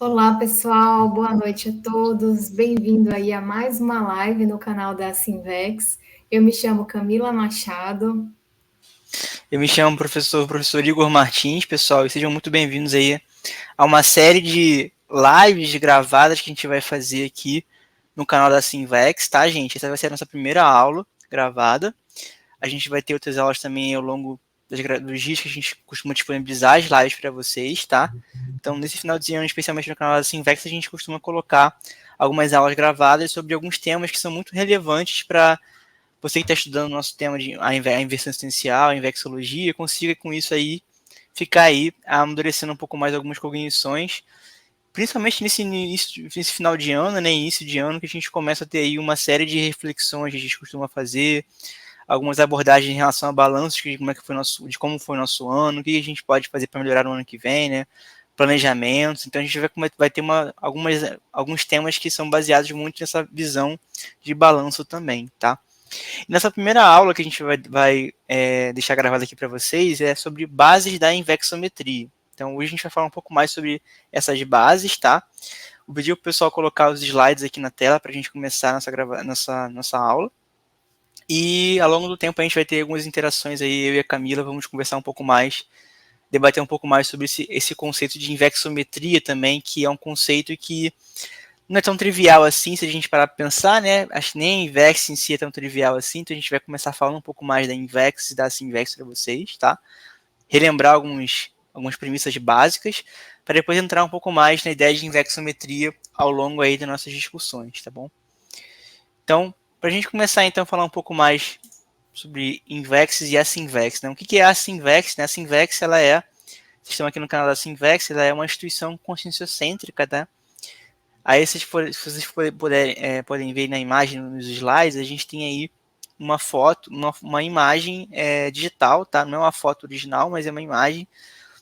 Olá, pessoal, boa noite a todos. Bem-vindo aí a mais uma live no canal da Sinvex. Eu me chamo Camila Machado. Eu me chamo professor Igor Martins, pessoal, e sejam muito bem-vindos aí a uma série de lives gravadas que a gente vai fazer aqui no canal da Sinvex, tá, gente? Essa vai ser a nossa primeira aula gravada. A gente vai ter outras aulas também ao longo dos dias que a gente costuma disponibilizar as lives para vocês, tá? Então, nesse final de ano, especialmente no canal da Sinvex, a gente costuma colocar algumas aulas gravadas sobre alguns temas que são muito relevantes para você que está estudando o nosso tema de a inversão existencial, a inversologia, consiga com isso aí ficar aí amadurecendo um pouco mais algumas cognições, principalmente nesse final de ano, né, início de ano, que a gente começa a ter aí uma série de reflexões que a gente costuma fazer, algumas abordagens em relação a balanços de como foi o nosso ano, o que a gente pode fazer para melhorar no ano que vem, né, planejamentos. Então a gente vai ter alguns temas que são baseados muito nessa visão de balanço também, tá? Nessa primeira aula que a gente vai deixar gravada aqui para vocês é sobre bases da inversometria. Então, hoje a gente vai falar um pouco mais sobre essas bases, tá? Vou pedir para o pessoal colocar os slides aqui na tela para a gente começar nossa aula. E ao longo do tempo a gente vai ter algumas interações aí, eu e a Camila, vamos conversar um pouco mais, debater um pouco mais sobre esse conceito de inversometria também, que é um conceito que não é tão trivial assim, se a gente parar para pensar, né? Acho que nem a Invex em si é tão trivial assim, então a gente vai começar falando um pouco mais da Invex e da Sinvex para vocês, tá? Relembrar algumas premissas básicas, para depois entrar um pouco mais na ideia de inversometria ao longo aí das nossas discussões, tá bom? Então, para a gente começar então a falar um pouco mais sobre Invex e a Sinvex, né? O que é a Sinvex? Né? A Sinvex, ela é, vocês estão aqui no canal da Sinvex, ela é uma instituição conscienciocêntrica, tá? Aí, se vocês podem ver na imagem, nos slides, a gente tem aí uma foto, uma imagem digital, tá? Não é uma foto original, mas é uma imagem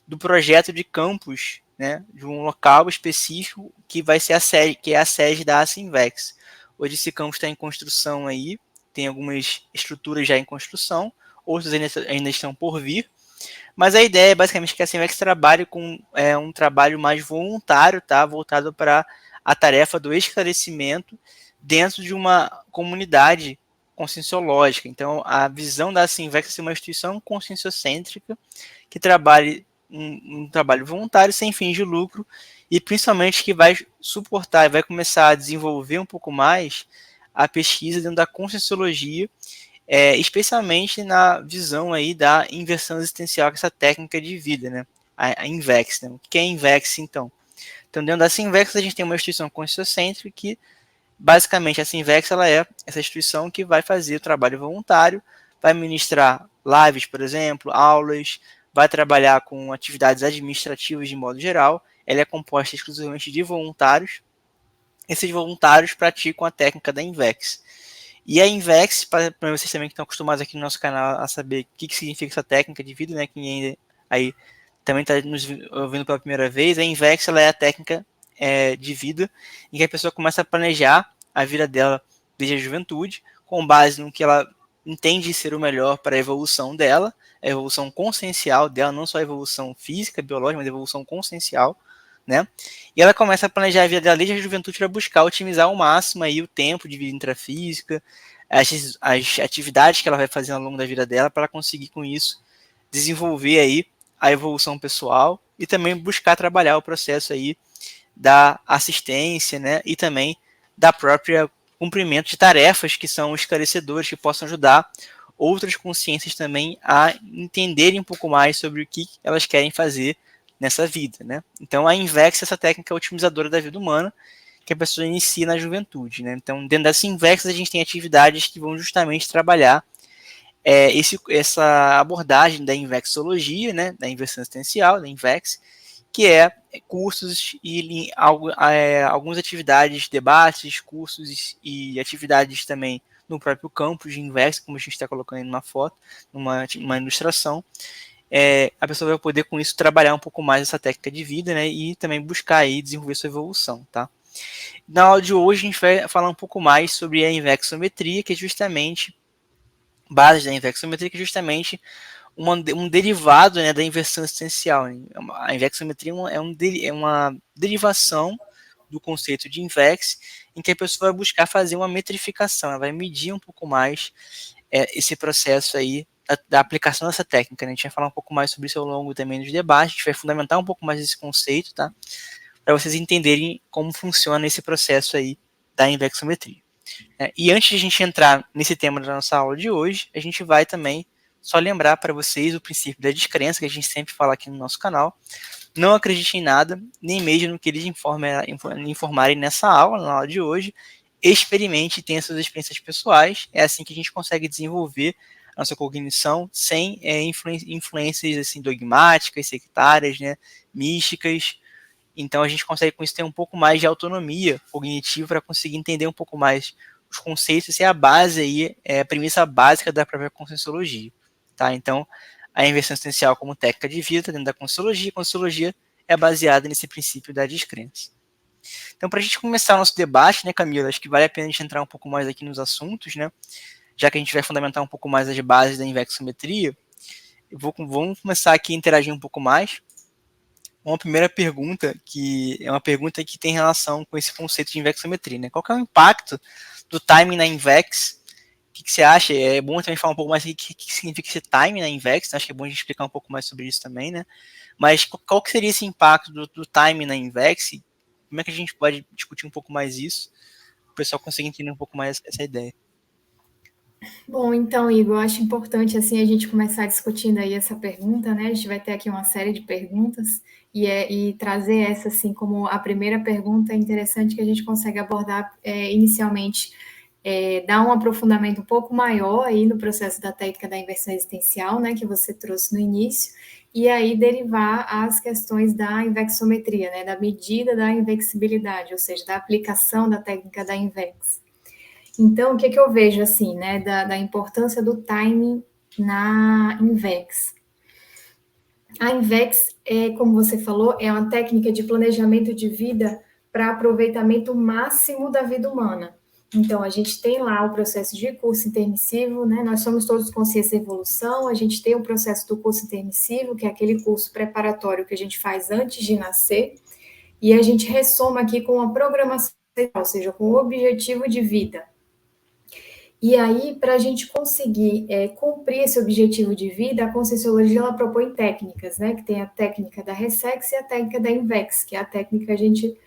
do projeto de campus, né? De um local específico que vai ser a sede, que é a sede da Sinvex. Hoje esse campus está em construção aí, tem algumas estruturas já em construção, outras ainda estão por vir. Mas a ideia é basicamente que a Sinvex trabalhe com um trabalho mais voluntário, tá? Voltado para a tarefa do esclarecimento dentro de uma comunidade conscienciológica. Então, a visão da Sinvex é ser uma instituição conscienciocêntrica que trabalhe um trabalho voluntário sem fins de lucro e principalmente que vai suportar e vai começar a desenvolver um pouco mais a pesquisa dentro da conscienciologia, especialmente na visão aí da inversão existencial, que é essa técnica de vida, né? A Invex, né? O que é a Invex, então? Então, dentro da Sinvex, a gente tem uma instituição conscienciocêntrica que, basicamente, a Sinvex ela é essa instituição que vai fazer o trabalho voluntário, vai ministrar lives, por exemplo, aulas, vai trabalhar com atividades administrativas de modo geral. Ela é composta exclusivamente de voluntários. Esses voluntários praticam a técnica da Invex. E a Invex, para vocês também que estão acostumados aqui no nosso canal a saber o que significa essa técnica de vida, né, quem ainda aí também está nos ouvindo pela primeira vez, a Invex ela é a técnica de vida em que a pessoa começa a planejar a vida dela desde a juventude, com base no que ela entende ser o melhor para a evolução dela, a evolução consciencial dela, não só a evolução física, biológica, mas a evolução consciencial, né? E ela começa a planejar a vida dela desde a juventude para buscar otimizar ao máximo aí o tempo de vida intrafísica, as atividades que ela vai fazer ao longo da vida dela, para conseguir com isso desenvolver aí a evolução pessoal e também buscar trabalhar o processo aí da assistência, né, e também da própria cumprimento de tarefas que são esclarecedoras, que possam ajudar outras consciências também a entenderem um pouco mais sobre o que elas querem fazer nessa vida, né? Então a Invex é essa técnica otimizadora da vida humana que a pessoa inicia na juventude, né? Então dentro dessa Invex a gente tem atividades que vão justamente trabalhar essa abordagem da invexologia, né, da inversão existencial, da Invex, que é cursos e algumas atividades, debates, cursos e atividades também no próprio campus de Invex, como a gente está colocando aí numa foto, numa ilustração. A pessoa vai poder com isso trabalhar um pouco mais essa técnica de vida, né, e também buscar aí desenvolver sua evolução, tá? Na aula de hoje a gente vai falar um pouco mais sobre a invexometria, que é justamente bases da invexometria, que é justamente um derivado, né, da inversão existencial. A invexometria é uma derivação do conceito de invex, em que a pessoa vai buscar fazer uma metrificação, ela vai medir um pouco mais esse processo aí da aplicação dessa técnica, né? A gente vai falar um pouco mais sobre isso ao longo também dos debates, a gente vai fundamentar um pouco mais esse conceito, tá? Para vocês entenderem como funciona esse processo aí da invexometria. E antes de a gente entrar nesse tema da nossa aula de hoje, a gente vai também só lembrar para vocês o princípio da descrença, que a gente sempre fala aqui no nosso canal. Não acredite em nada, nem mesmo no que eles informarem nessa aula, na aula de hoje. Experimente e tenha suas experiências pessoais. É assim que a gente consegue desenvolver a nossa cognição sem influências assim, dogmáticas, sectárias, né, místicas. Então a gente consegue com isso ter um pouco mais de autonomia cognitiva para conseguir entender um pouco mais os conceitos e a base aí, a premissa básica da própria Conscienciologia. Tá? Então, a inversão existencial como técnica de vida dentro da Conscienciologia, a Conscienciologia é baseada nesse princípio da descrença. Então, para a gente começar o nosso debate, né, Camila, acho que vale a pena a gente entrar um pouco mais aqui nos assuntos, né, já que a gente vai fundamentar um pouco mais as bases da invexometria. Vamos começar aqui a interagir um pouco mais. Uma primeira pergunta, que é uma pergunta que tem relação com esse conceito de invexometria, né? Qual que é o impacto do timing na invex? O que você acha? É bom também falar um pouco mais o que significa esse timing na invex, né? Acho que é bom a gente explicar um pouco mais sobre isso também, né? Mas qual que seria esse impacto do timing na invex? Como é que a gente pode discutir um pouco mais isso? O pessoal conseguir entender um pouco mais essa ideia. Bom, então, Igor, eu acho importante assim a gente começar discutindo aí essa pergunta, né? A gente vai ter aqui uma série de perguntas e trazer essa assim como a primeira pergunta. É interessante que a gente consegue abordar inicialmente, dar um aprofundamento um pouco maior aí no processo da técnica da inversão existencial, né? Que você trouxe no início, e aí derivar as questões da invexometria, né? Da medida da invexibilidade, ou seja, da aplicação da técnica da invex. Então, o que eu vejo, assim, né, da importância do timing na Invex? A Invex, como você falou, é uma técnica de planejamento de vida para aproveitamento máximo da vida humana. Então, a gente tem lá o processo de curso intermissivo, né? Nós somos todos consciência e evolução, a gente tem o processo do curso intermissivo, que é aquele curso preparatório que a gente faz antes de nascer, e a gente ressoma aqui com a programação, ou seja, com o objetivo de vida. E aí, para a gente conseguir cumprir esse objetivo de vida, a Conscienciologia ela propõe técnicas, né? Que tem a técnica da Ressex e a técnica da Invex, que é a técnica que a gente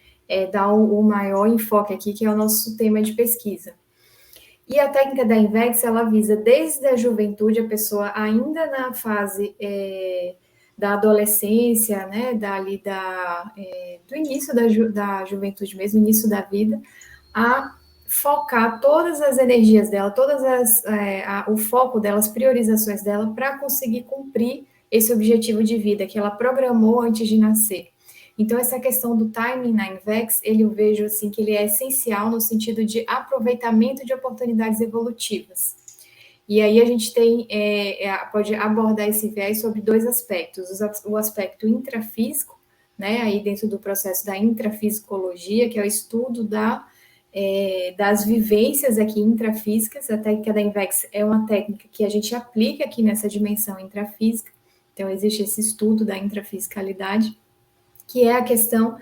dá o maior enfoque aqui, que é o nosso tema de pesquisa. E a técnica da Invex, ela visa desde a juventude, a pessoa ainda na fase da adolescência, né? Do início da juventude mesmo, início da vida, a focar todas as energias dela, o foco dela, as priorizações dela, para conseguir cumprir esse objetivo de vida que ela programou antes de nascer. Então, essa questão do timing na Invex, eu vejo assim que ele é essencial no sentido de aproveitamento de oportunidades evolutivas. E aí a gente pode abordar esse viés sobre dois aspectos: o aspecto intrafísico, né, aí dentro do processo da intrafisicologia, que é o estudo das vivências aqui intrafísicas. A técnica da Invex é uma técnica que a gente aplica aqui nessa dimensão intrafísica, então existe esse estudo da intrafisicalidade, que é a questão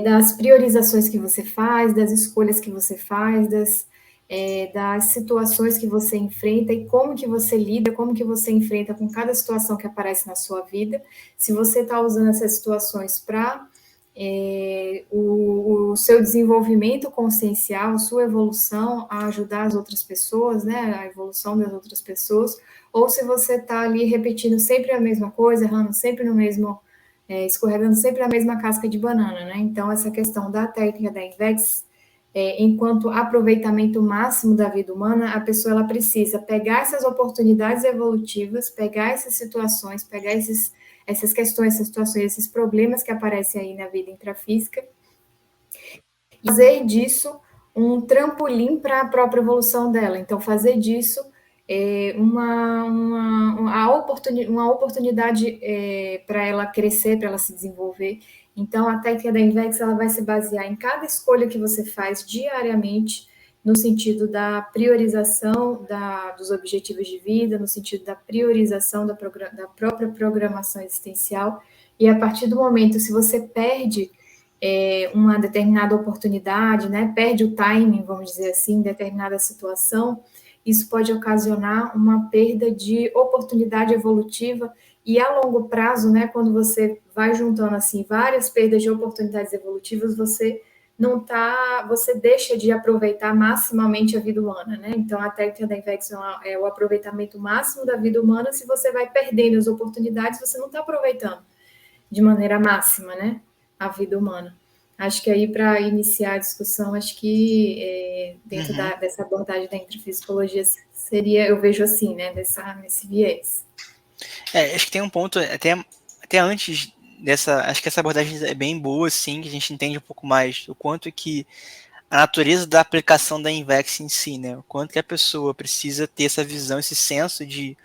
das priorizações que você faz, das escolhas que você faz, das situações que você enfrenta e como que você lida, como que você enfrenta com cada situação que aparece na sua vida. Se você está usando essas situações para o seu desenvolvimento consciencial, a sua evolução, a ajudar as outras pessoas, né, a evolução das outras pessoas, ou se você está ali repetindo sempre a mesma coisa, errando sempre no mesmo, escorregando sempre a mesma casca de banana, né? Então, essa questão da técnica da Invex, enquanto aproveitamento máximo da vida humana, a pessoa ela precisa pegar essas oportunidades evolutivas, pegar essas situações, pegar essas questões, essas situações, esses problemas que aparecem aí na vida intrafísica, e fazer disso um trampolim para a própria evolução dela. Então, fazer disso uma oportunidade para ela crescer, para ela se desenvolver. Então, a técnica da Invex ela vai se basear em cada escolha que você faz diariamente, no sentido da priorização dos objetivos de vida, no sentido da priorização da própria programação existencial, e a partir do momento, se você perde uma determinada oportunidade, né, perde o timing, vamos dizer assim, em determinada situação, isso pode ocasionar uma perda de oportunidade evolutiva e a longo prazo, né, quando você vai juntando assim várias perdas de oportunidades evolutivas, você você deixa de aproveitar maximamente a vida humana, né? Então a técnica da Invexon é o aproveitamento máximo da vida humana. Se você vai perdendo as oportunidades, você não está aproveitando de maneira máxima, né, a vida humana. Acho que aí, para iniciar a discussão, acho que dentro dessa abordagem da intrapsicologia seria, eu vejo assim, né, nesse viés. Acho que tem um ponto, até antes dessa, acho que essa abordagem é bem boa, sim, que a gente entende um pouco mais o quanto que a natureza da aplicação da Invex em si, né, o quanto que a pessoa precisa ter essa visão, esse senso de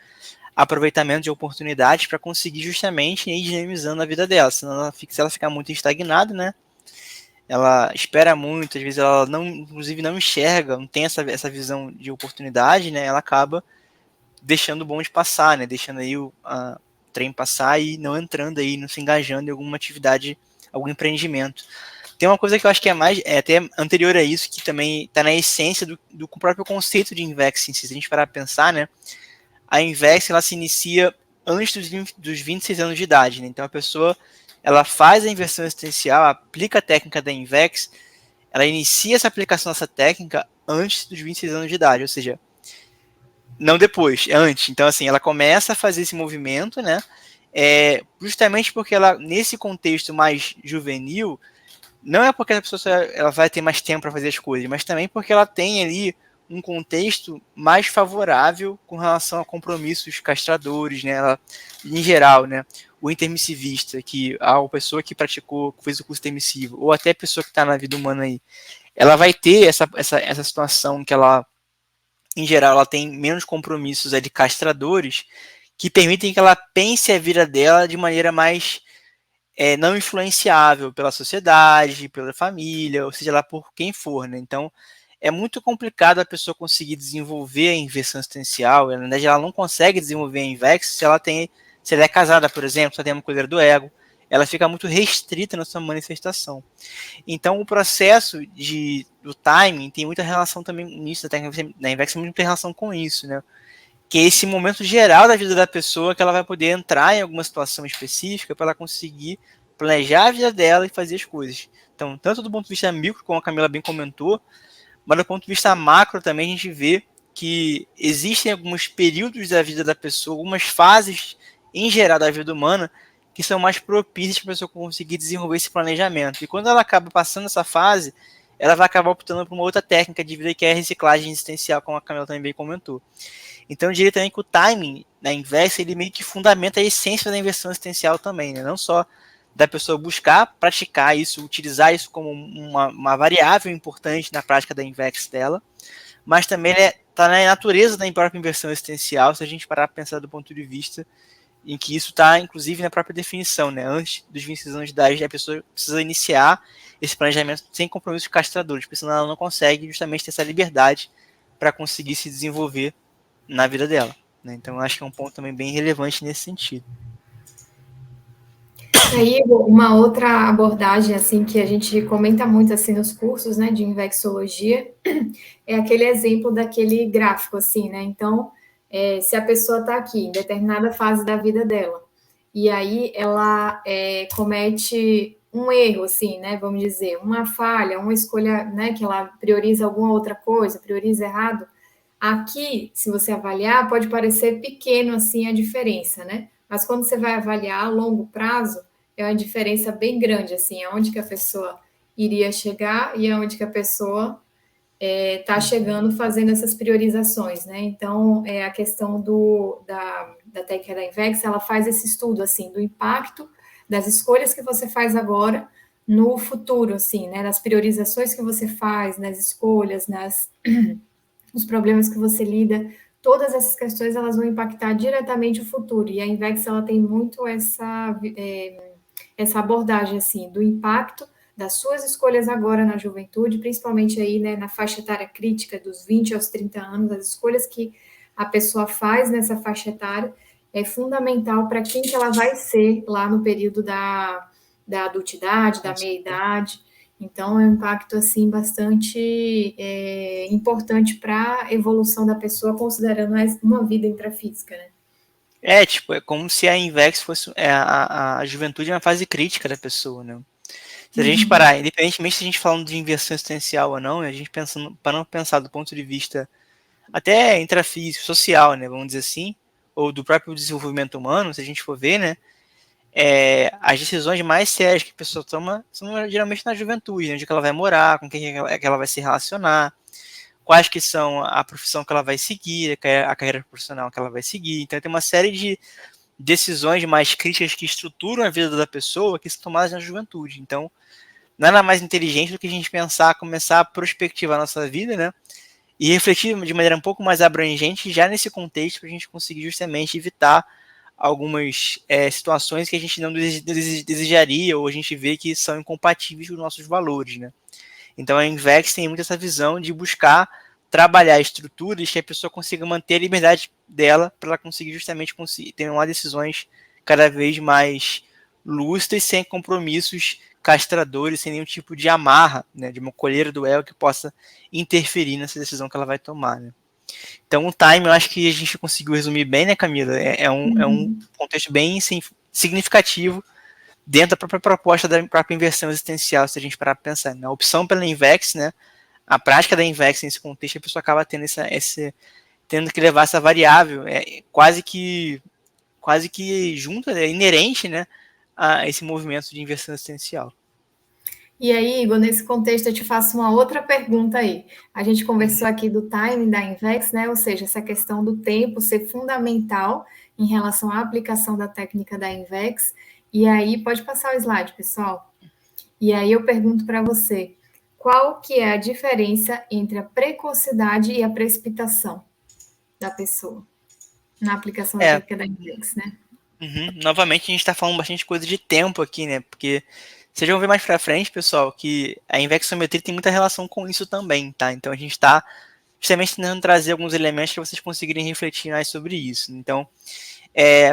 aproveitamento de oportunidades para conseguir justamente ir dinamizando a vida dela, senão se ela ficar muito estagnada, né, ela espera muito, às vezes ela não, inclusive não enxerga, não tem essa visão de oportunidade, né, ela acaba deixando o bonde passar, né, deixando aí o trem passar e não entrando aí, não se engajando em alguma atividade, algum empreendimento. Tem uma coisa que eu acho que é até anterior a isso, que também está na essência do próprio conceito de Investing. Se a gente parar para pensar, né, a Invest ela se inicia antes dos 26 anos de idade, né? Então a pessoa ela faz a inversão existencial, aplica a técnica da Invex, ela inicia essa aplicação dessa técnica antes dos 26 anos de idade, ou seja, não depois, é antes. Então, assim, ela começa a fazer esse movimento, né? Justamente porque ela, nesse contexto mais juvenil, não é porque a pessoa ela vai ter mais tempo para fazer as coisas, mas também porque ela tem ali um contexto mais favorável com relação a compromissos castradores, né? Ela, em geral, né? O intermissivista, que a pessoa que praticou, fez o curso intermissivo, ou até a pessoa que está na vida humana aí, ela vai ter essa situação que ela, em geral, ela tem menos compromissos ali castradores que permitem que ela pense a vida dela de maneira mais não influenciável pela sociedade, pela família, ou seja lá por quem for, né? Então, é muito complicado a pessoa conseguir desenvolver a inversão existencial. Na verdade, ela não consegue desenvolver a Invex se ela é casada, por exemplo, se ela tem uma coisa do ego, ela fica muito restrita na sua manifestação. Então, o processo do timing tem muita relação também nisso, da técnica da Invex tem muita relação com isso, né? Que é esse momento geral da vida da pessoa que ela vai poder entrar em alguma situação específica para ela conseguir planejar a vida dela e fazer as coisas. Então, tanto do ponto de vista micro, como a Camila bem comentou, mas do ponto de vista macro também a gente vê que existem alguns períodos da vida da pessoa, algumas fases em geral da vida humana que são mais propícias para a pessoa conseguir desenvolver esse planejamento. E quando ela acaba passando essa fase, ela vai acabar optando por uma outra técnica de vida que é a reciclagem existencial, como a Camila também bem comentou. Então eu diria também que o timing da Invest, ele meio que fundamenta a essência da inversão existencial também, né? Não só da pessoa buscar praticar isso, utilizar isso como uma variável importante na prática da Invest dela, mas também está na natureza da própria inversão existencial, se a gente parar para pensar do ponto de vista em que isso está, inclusive, na própria definição, né? Antes dos 26 anos de idade, a pessoa precisa iniciar esse planejamento sem compromissos castradores, porque senão ela não consegue justamente ter essa liberdade para conseguir se desenvolver na vida dela, né? Então, eu acho que é um ponto também bem relevante nesse sentido. Aí, uma outra abordagem, assim, que a gente comenta muito, assim, nos cursos, né, de Invexologia, é aquele exemplo daquele gráfico, assim, né? Então, se a pessoa está aqui, em determinada fase da vida dela, e aí ela comete um erro, assim, né, vamos dizer, uma falha, uma escolha, né, que ela prioriza alguma outra coisa, prioriza errado, aqui, se você avaliar, pode parecer pequeno, assim, a diferença, né? Mas quando você vai avaliar a longo prazo, é uma diferença bem grande, assim, aonde que a pessoa iria chegar e aonde que a pessoa está chegando fazendo essas priorizações, né? Então, a questão da técnica da Invex, ela faz esse estudo, assim, do impacto das escolhas que você faz agora no futuro, assim, né? Nas priorizações que você faz, nas escolhas, nos problemas que você lida, todas essas questões, elas vão impactar diretamente o futuro, e a Invex, ela tem muito essa abordagem, assim, do impacto das suas escolhas agora na juventude, principalmente aí, né, na faixa etária crítica dos 20 aos 30 anos, as escolhas que a pessoa faz nessa faixa etária é fundamental para quem que ela vai ser lá no período da adultidade, da meia-idade. Então, é um impacto, assim, bastante importante para a evolução da pessoa, considerando uma vida intrafísica, né? Tipo, é como se a Invex fosse a juventude é uma fase crítica da pessoa, né? Se a gente parar, independentemente se a gente falando de inversão existencial ou não, a gente pensando, para não pensar do ponto de vista até intrafísico, social, né, vamos dizer assim, ou do próprio desenvolvimento humano, se a gente for ver, né, as decisões mais sérias que a pessoa toma são geralmente na juventude, né, onde ela vai morar, com quem que ela vai se relacionar, quais que são a profissão que ela vai seguir, a carreira profissional que ela vai seguir. Então tem uma série de decisões mais críticas que estruturam a vida da pessoa que são tomadas na juventude. Então, nada mais inteligente do que a gente pensar, começar a prospectivar a nossa vida, né? E refletir de maneira um pouco mais abrangente já nesse contexto para a gente conseguir justamente evitar algumas situações que a gente não desejaria ou a gente vê que são incompatíveis com os nossos valores, né? Então a Invex tem muito essa visão de buscar trabalhar estruturas que a pessoa consiga manter a liberdade dela para ela conseguir justamente ter uma decisões cada vez mais lúcidas, sem compromissos castradores, sem nenhum tipo de amarra, né, de uma colheira do elo que possa interferir nessa decisão que ela vai tomar, né. Então o time eu acho que a gente conseguiu resumir bem, né, Camila? É um contexto bem significativo dentro da própria proposta da própria inversão existencial, se a gente parar para pensar. Na opção pela Invex, né, a prática da Invex nesse contexto, a pessoa acaba tendo tendo que levar essa variável, quase que junto, inerente, né, a esse movimento de inversão existencial. E aí, Igor, nesse contexto eu te faço uma outra pergunta aí. A gente conversou aqui do timing da Invex, né? Ou seja, essa questão do tempo ser fundamental em relação à aplicação da técnica da Invex. E aí, pode passar o slide, pessoal. E aí eu pergunto para você, qual que é a diferença entre a precocidade e a precipitação da pessoa na aplicação da técnica da Invex, né? Novamente, a gente está falando bastante coisa de tempo aqui, né? Porque vocês vão ver mais pra frente, pessoal, que a inversometria tem muita relação com isso também, tá? Então a gente está justamente tentando trazer alguns elementos para vocês conseguirem refletir mais sobre isso. Então,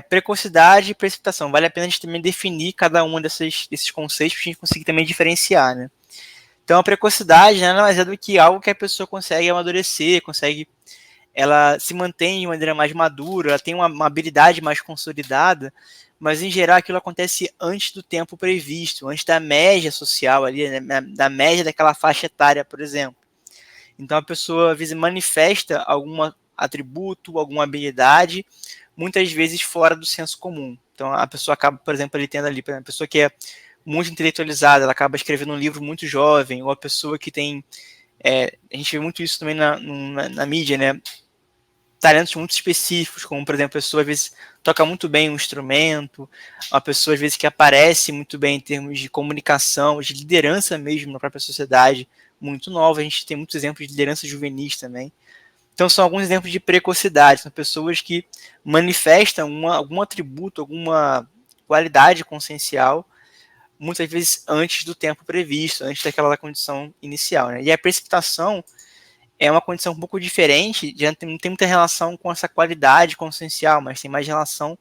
precocidade e precipitação. Vale a pena a gente também definir cada um desses conceitos para a gente conseguir também diferenciar, né? Então, a precocidade nada mais é do que algo que a pessoa consegue amadurecer, ela se mantém de maneira mais madura, ela tem uma habilidade mais consolidada, mas em geral aquilo acontece antes do tempo previsto, antes da média social ali, né, da média daquela faixa etária, por exemplo. Então a pessoa às vezes manifesta algum atributo, alguma habilidade, muitas vezes fora do senso comum. Então a pessoa acaba, por exemplo, ali tendo ali, a pessoa que é muito intelectualizada, ela acaba escrevendo um livro muito jovem, ou a pessoa que tem a gente vê muito isso também na mídia, né? Talentos muito específicos, como, por exemplo, a pessoa às vezes toca muito bem um instrumento, uma pessoa às vezes que aparece muito bem em termos de comunicação, de liderança mesmo na própria sociedade, muito nova. A gente tem muitos exemplos de liderança juvenis também. Então, são alguns exemplos de precocidade, são pessoas que manifestam algum atributo, alguma qualidade consciencial, muitas vezes antes do tempo previsto, antes daquela condição inicial, né? E a precipitação é uma condição um pouco diferente, já não tem muita relação com essa qualidade consciencial, mas tem mais relação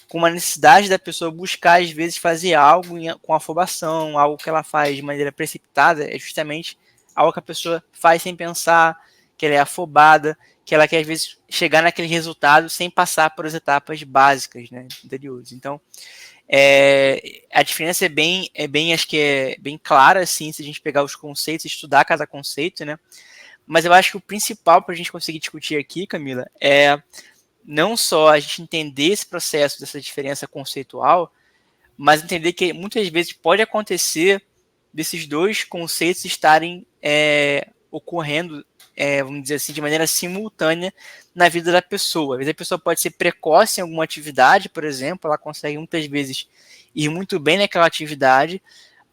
com uma necessidade da pessoa buscar, às vezes, fazer algo com afobação, algo que ela faz de maneira precipitada, é justamente algo que a pessoa faz sem pensar, que ela é afobada, que ela quer, às vezes, chegar naquele resultado sem passar por as etapas básicas, né, anteriores. Então, a diferença acho que é bem clara, assim, se a gente pegar os conceitos e estudar cada conceito, né? Mas eu acho que o principal para a gente conseguir discutir aqui, Camila, é não só a gente entender esse processo dessa diferença conceitual, mas entender que muitas vezes pode acontecer desses dois conceitos estarem ocorrendo, vamos dizer assim, de maneira simultânea na vida da pessoa. Às vezes a pessoa pode ser precoce em alguma atividade, por exemplo, ela consegue muitas vezes ir muito bem naquela atividade,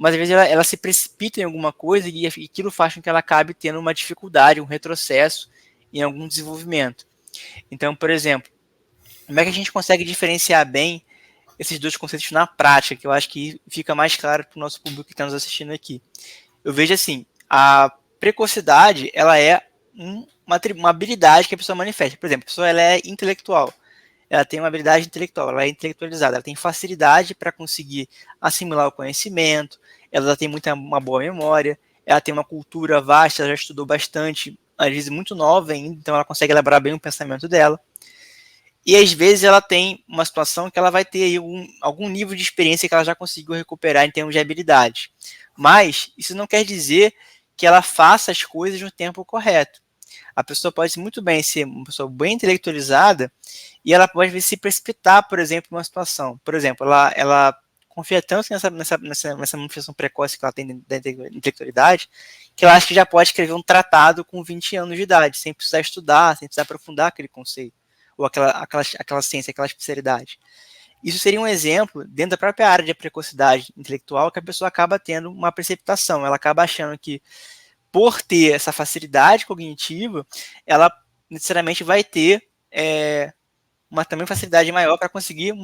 mas às vezes ela se precipita em alguma coisa e aquilo faz com que ela acabe tendo uma dificuldade, um retrocesso em algum desenvolvimento. Então, por exemplo, como é que a gente consegue diferenciar bem esses dois conceitos na prática, que eu acho que fica mais claro para o nosso público que está nos assistindo aqui. Eu vejo assim, a precocidade, ela é uma habilidade que a pessoa manifesta. Por exemplo, a pessoa ela é intelectual, ela tem uma habilidade intelectual, ela é intelectualizada, ela tem facilidade para conseguir assimilar o conhecimento, ela tem uma boa memória, ela tem uma cultura vasta, ela já estudou bastante, às vezes muito nova ainda, então ela consegue elaborar bem o pensamento dela. E às vezes ela tem uma situação que ela vai ter aí algum nível de experiência que ela já conseguiu recuperar em termos de habilidade. Mas isso não quer dizer que ela faça as coisas no tempo correto. A pessoa pode muito bem ser uma pessoa bem intelectualizada e ela pode se precipitar, por exemplo, em uma situação. Por exemplo, ela confia tanto nessa manifestação precoce que ela tem da intelectualidade que ela acha que já pode escrever um tratado com 20 anos de idade, sem precisar estudar, sem precisar aprofundar aquele conceito ou aquela ciência, aquela especialidade. Isso seria um exemplo, dentro da própria área de precocidade intelectual, que a pessoa acaba tendo uma precipitação. Ela acaba achando que, por ter essa facilidade cognitiva, ela necessariamente vai ter uma também facilidade maior para conseguir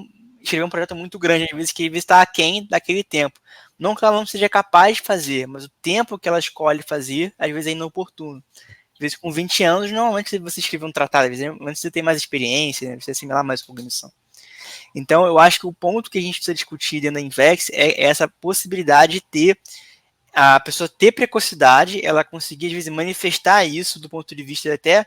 escrever um projeto muito grande, às vezes que está aquém daquele tempo. Não que ela não seja capaz de fazer, mas o tempo que ela escolhe fazer, às vezes é inoportuno. Às vezes, com 20 anos, normalmente você escreve um tratado, às vezes você tem mais experiência, né, você assimilar mais cognição. Então, eu acho que o ponto que a gente precisa discutir dentro da Invex é essa possibilidade de ter a pessoa ter precocidade, ela conseguir, às vezes, manifestar isso do ponto de vista até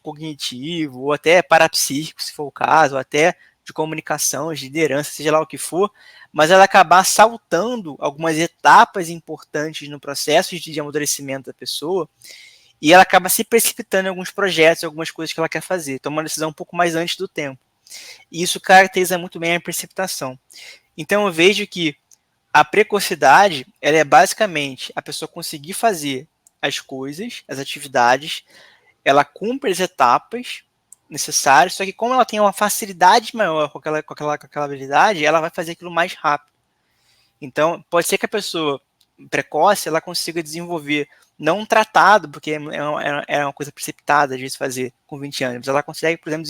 cognitivo, ou até parapsíquico, se for o caso, ou até de comunicação, de liderança, seja lá o que for, mas ela acabar saltando algumas etapas importantes no processo de amadurecimento da pessoa, e ela acaba se precipitando em alguns projetos, algumas coisas que ela quer fazer, toma uma decisão um pouco mais antes do tempo. E isso caracteriza muito bem a precipitação. Então eu vejo que a precocidade, ela é basicamente a pessoa conseguir fazer as coisas, as atividades, ela cumpre as etapas necessárias, só que como ela tem uma facilidade maior com aquela habilidade, ela vai fazer aquilo mais rápido. Então, pode ser que a pessoa precoce ela consiga desenvolver não um tratado, porque é uma coisa precipitada de se fazer com 20 anos, mas ela consegue, por exemplo,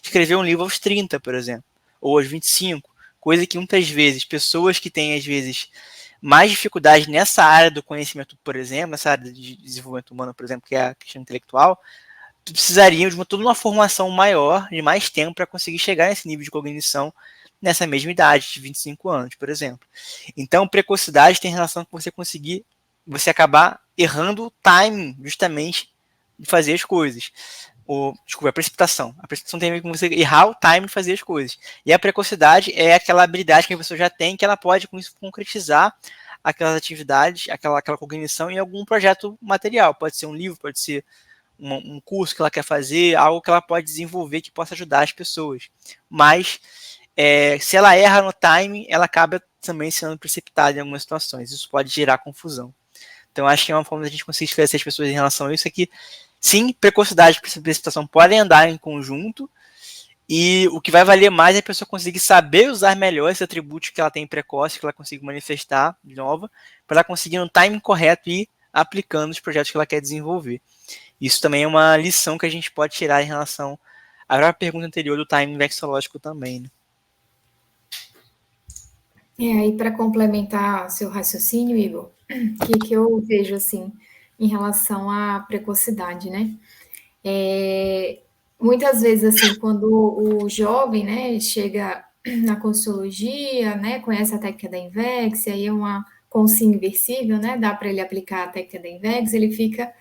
escrever um livro aos 30, por exemplo, ou aos 25, coisa que muitas vezes, pessoas que têm, às vezes, mais dificuldade nessa área do conhecimento, por exemplo, nessa área de desenvolvimento humano, por exemplo, que é a questão intelectual, precisariam de toda uma formação maior, de mais tempo, para conseguir chegar nesse nível de cognição nessa mesma idade, de 25 anos, por exemplo. Então, precocidade tem relação com você acabar errando o timing, justamente, de fazer as coisas. Desculpa, a precipitação. A precipitação tem a ver com você errar o timing de fazer as coisas. E a precocidade é aquela habilidade que a pessoa já tem, que ela pode, com isso, concretizar aquelas atividades, aquela cognição em algum projeto material. Pode ser um livro, pode ser um curso que ela quer fazer, algo que ela pode desenvolver que possa ajudar as pessoas. Mas se ela erra no timing, ela acaba também sendo precipitada em algumas situações. Isso pode gerar confusão. Então, acho que é uma forma de a gente conseguir esclarecer as pessoas em relação a isso, é que, sim, precocidade e precipitação podem andar em conjunto, e o que vai valer mais é a pessoa conseguir saber usar melhor esse atributo que ela tem precoce, que ela consiga manifestar de nova, para ela conseguir no timing correto e aplicando os projetos que ela quer desenvolver. Isso também é uma lição que a gente pode tirar em relação à pergunta anterior do timing vexológico também, né? Aí para complementar seu raciocínio, Igor, o que eu vejo assim em relação à precocidade, né? Muitas vezes assim, quando o jovem, né, chega na consultologia, né, conhece a técnica da Invex, aí é uma consiga inversível, né, dá para ele aplicar a técnica da Invex, ele fica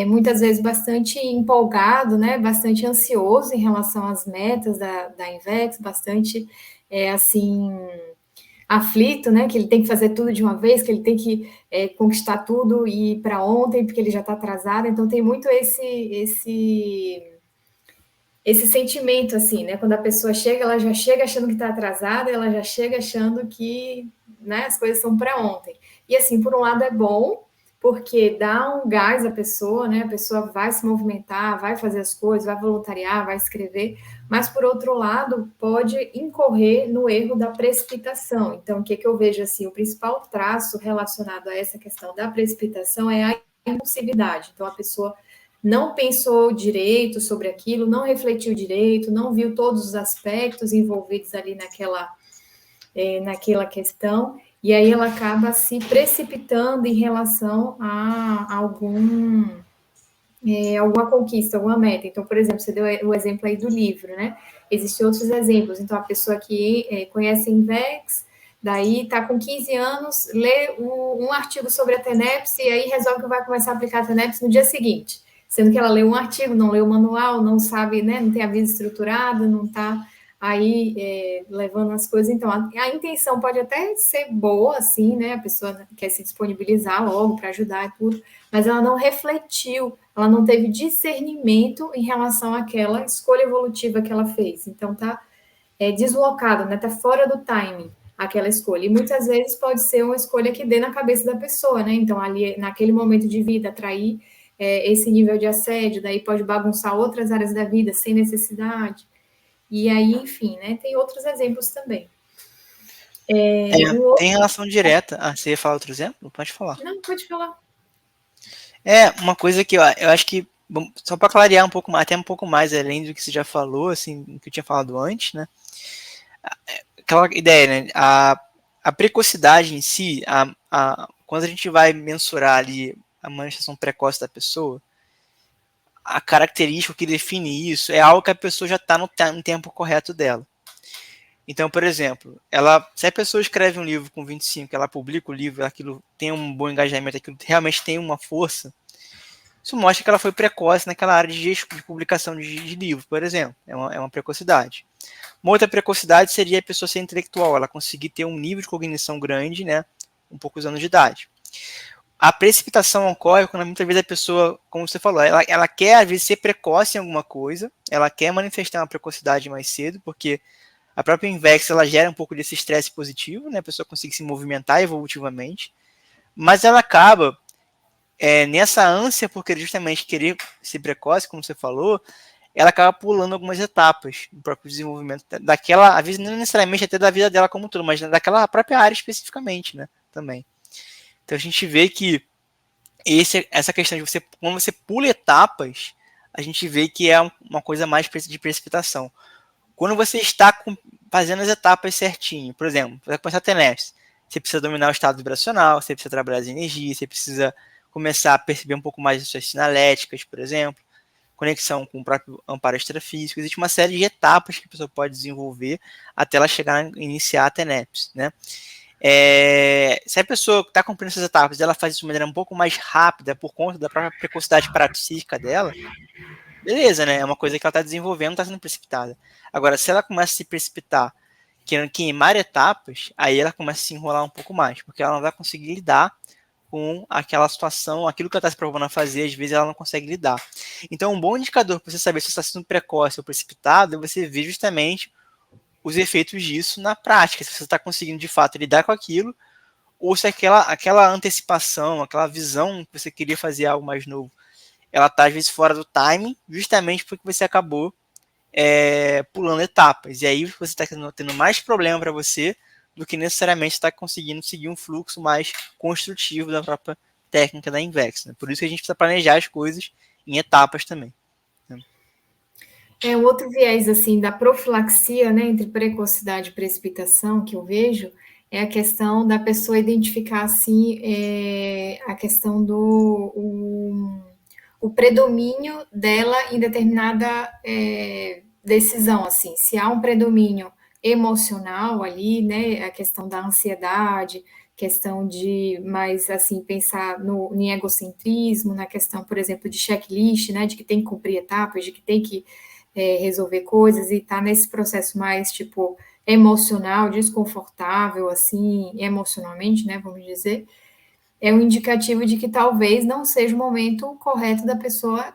muitas vezes bastante empolgado, né, bastante ansioso em relação às metas da Invex, bastante assim aflito, né? Que ele tem que fazer tudo de uma vez, que ele tem que conquistar tudo e ir para ontem, porque ele já está atrasado. Então tem muito esse sentimento, assim, né? Quando a pessoa chega, ela já chega achando que está atrasada, ela já chega achando que, né, as coisas são para ontem. E assim, por um lado é bom, porque dá um gás à pessoa, né? A pessoa vai se movimentar, vai fazer as coisas, vai voluntariar, vai escrever, mas por outro lado, pode incorrer no erro da precipitação. Então, o que eu vejo assim, o principal traço relacionado a essa questão da precipitação é a impulsividade. Então, a pessoa não pensou direito sobre aquilo, não refletiu direito, não viu todos os aspectos envolvidos ali naquela questão, e aí ela acaba se precipitando em relação a alguma conquista, alguma meta. Então, por exemplo, você deu o exemplo aí do livro, né? Existem outros exemplos. Então, a pessoa que conhece Invex, daí está com 15 anos, lê um artigo sobre a TENEPS e aí resolve que vai começar a aplicar a TENEPS no dia seguinte. Sendo que ela leu um artigo, não leu o manual, não sabe, né? Não tem a vida estruturada, não está aí levando as coisas. Então, a intenção pode até ser boa, assim, né? A pessoa quer se disponibilizar logo para ajudar e tudo, mas ela não refletiu, ela não teve discernimento em relação àquela escolha evolutiva que ela fez. Então, tá deslocado, né? Tá fora do timing aquela escolha. E muitas vezes pode ser uma escolha que dê na cabeça da pessoa, né? Então, ali, naquele momento de vida, atrair esse nível de assédio, daí pode bagunçar outras áreas da vida sem necessidade. E aí, enfim, né? Tem outros exemplos também. Tem relação direta. Ah, você ia falar outro exemplo? Pode falar. Não, pode falar. Uma coisa que eu acho que, só para clarear um pouco mais, até um pouco mais além do que você já falou, assim, que eu tinha falado antes, né? Aquela ideia, né? A precocidade em si, quando a gente vai mensurar ali a manifestação precoce da pessoa, a característica que define isso é algo que a pessoa já está no tempo correto dela. Então, por exemplo, se a pessoa escreve um livro com 25, ela publica o livro, aquilo tem um bom engajamento, aquilo realmente tem uma força, isso mostra que ela foi precoce naquela área de publicação de livro, por exemplo. É uma precocidade. Uma outra precocidade seria a pessoa ser intelectual, ela conseguir ter um nível de cognição grande, né, com poucos anos de idade. A precipitação ocorre quando muitas vezes a pessoa, como você falou, ela quer às vezes ser precoce em alguma coisa, ela quer manifestar uma precocidade mais cedo, porque a própria Invex ela gera um pouco desse estresse positivo, né, a pessoa consegue se movimentar evolutivamente, mas ela acaba nessa ânsia por querer justamente querer ser precoce, como você falou, ela acaba pulando algumas etapas do próprio desenvolvimento daquela, às vezes não necessariamente até da vida dela como um todo, mas daquela própria área especificamente, né, também. Então a gente vê que essa questão de quando você pula etapas, a gente vê que é uma coisa mais de precipitação. Quando você está fazendo as etapas certinho, por exemplo, você vai começar a ter NEPS, você precisa dominar o estado vibracional, você precisa trabalhar as energias, você precisa começar a perceber um pouco mais das suas sinaléticas, por exemplo, conexão com o próprio amparo extrafísico. Existe uma série de etapas que a pessoa pode desenvolver até ela chegar a iniciar a TENEPS, né? Se a pessoa está cumprindo essas etapas, ela faz isso de maneira um pouco mais rápida por conta da própria precocidade praxística dela, beleza, né? É uma coisa que ela está desenvolvendo, está sendo precipitada. Agora, se ela começa a se precipitar, querendo queimar etapas, aí ela começa a se enrolar um pouco mais, porque ela não vai conseguir lidar com aquela situação, aquilo que ela está se propondo a fazer, às vezes ela não consegue lidar. Então, um bom indicador para você saber se você está sendo precoce ou precipitado é você ver justamente os efeitos disso na prática, se você está conseguindo de fato lidar com aquilo, ou se aquela antecipação, aquela visão que você queria fazer algo mais novo, ela está às vezes fora do timing, justamente porque você acabou pulando etapas. E aí você está tendo mais problema para você do que necessariamente está conseguindo seguir um fluxo mais construtivo da própria técnica da Invex. Né? Por isso que a gente precisa planejar as coisas em etapas também. Né? Um outro viés assim da profilaxia, né, entre precocidade e precipitação que eu vejo é a questão da pessoa identificar assim a questão do o predomínio dela em determinada decisão, assim, se há um predomínio emocional ali, né, a questão da ansiedade, questão de mais assim pensar no em egocentrismo, na questão, por exemplo, de checklist, né, de que tem que cumprir etapas, de que tem que resolver coisas e tá nesse processo mais tipo emocional, desconfortável, assim, emocionalmente, né, vamos dizer, é um indicativo de que talvez não seja o momento correto da pessoa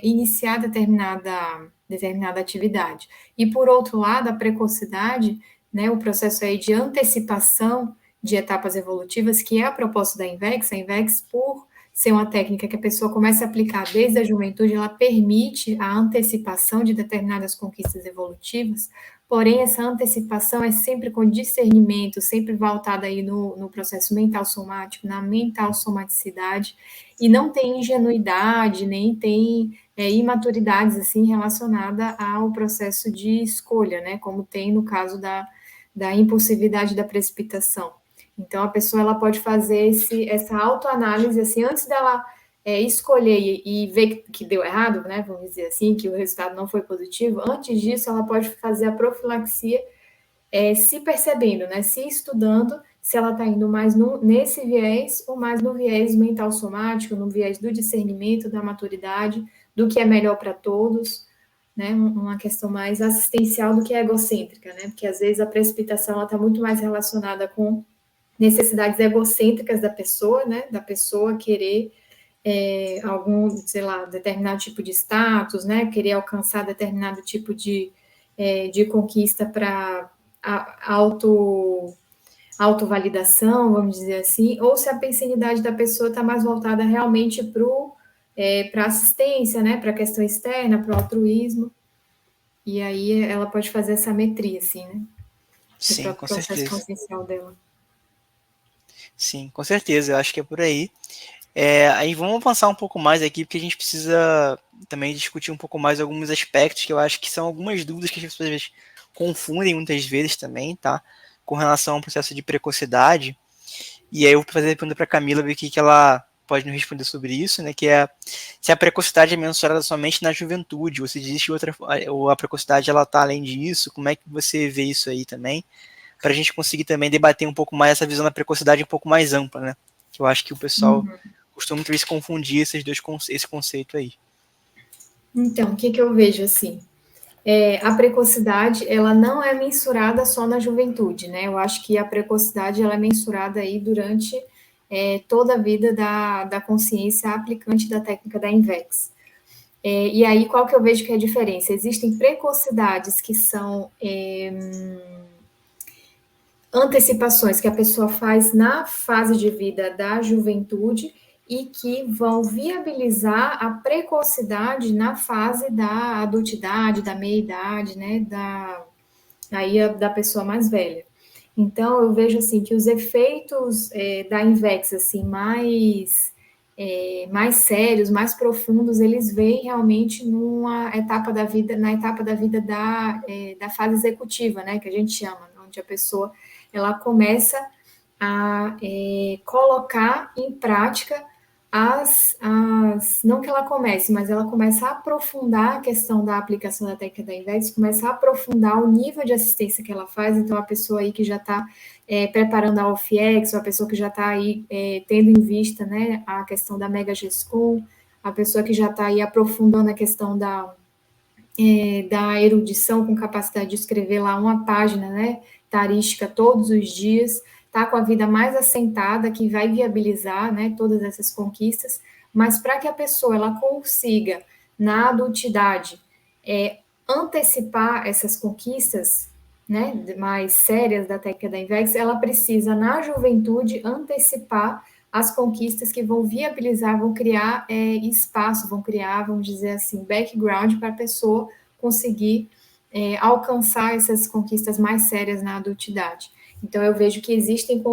iniciar determinada atividade. E por outro lado, a precocidade, né, o processo aí de antecipação de etapas evolutivas, que é a proposta da Invex, a Invex, por ser uma técnica que a pessoa começa a aplicar desde a juventude, ela permite a antecipação de determinadas conquistas evolutivas, Porém, essa antecipação é sempre com discernimento, sempre voltada aí no processo mental somático, na mental somaticidade, e não tem ingenuidade, nem tem imaturidades assim relacionada ao processo de escolha, né? Como tem no caso da impulsividade da precipitação. Então, a pessoa ela pode fazer essa autoanálise assim, antes dela escolher e ver que deu errado, né, vamos dizer assim, que o resultado não foi positivo, antes disso ela pode fazer a profilaxia se percebendo, né, se estudando se ela está indo mais nesse viés ou mais no viés mental somático, no viés do discernimento, da maturidade, do que é melhor para todos, né, uma questão mais assistencial do que egocêntrica, né, porque às vezes a precipitação está muito mais relacionada com necessidades egocêntricas da pessoa, né, da pessoa querer algum, sei lá, determinado tipo de status, né, querer alcançar determinado tipo de conquista para autovalidação, vamos dizer assim, ou se a pensanidade da pessoa está mais voltada realmente para assistência, né, para a questão externa, para o altruísmo, e aí ela pode fazer essa metria, assim, né, do Sim, próprio com processo certeza. consciencial dela. Sim, com certeza. Eu acho que é por aí. Aí vamos avançar um pouco mais aqui, porque a gente precisa também discutir um pouco mais alguns aspectos que eu acho que são algumas dúvidas que as pessoas confundem muitas vezes também, tá? Com relação ao processo de precocidade. E aí eu vou fazer a pergunta para a Camila, ver o que ela pode nos responder sobre isso, né? Que é se a precocidade é mensurada somente na juventude, ou se existe outra, ou a precocidade ela está além disso, como é que você vê isso aí também? Para a gente conseguir também debater um pouco mais essa visão da precocidade um pouco mais ampla, né? Que eu acho que o pessoal costuma muitas vezes confundir esse conceito aí. Então, o que eu vejo assim? A precocidade, ela não é mensurada só na juventude, né? Eu acho que a precocidade, ela é mensurada aí durante toda a vida da consciência aplicante da técnica da INVEX. E aí, qual que eu vejo que é a diferença? Existem precocidades que são antecipações que a pessoa faz na fase de vida da juventude e que vão viabilizar a precocidade na fase da adultidade, da meia-idade, né, da pessoa mais velha. Então, eu vejo assim que os efeitos da Invex assim mais sérios, mais profundos, eles vêm realmente numa etapa da vida, na etapa da vida da fase executiva, né, que a gente chama, onde a pessoa ela começa a colocar em prática não que ela comece, mas ela começa a aprofundar a questão da aplicação da técnica da INVEX, começa a aprofundar o nível de assistência que ela faz, então a pessoa aí que já está preparando a OFIEX, ou a pessoa que já está aí tendo em vista, né, a questão da Mega GESCOM, a pessoa que já está aí aprofundando a questão da erudição com capacidade de escrever lá uma página, né, tarística todos os dias, tá com a vida mais assentada, que vai viabilizar, né, todas essas conquistas, mas para que a pessoa ela consiga na adultidade antecipar essas conquistas, né, mais sérias da técnica da Invex, ela precisa na juventude antecipar as conquistas que vão viabilizar, vão criar espaço, vão criar, vamos dizer assim, background para a pessoa conseguir alcançar essas conquistas mais sérias na adultidade. Então, eu vejo que existem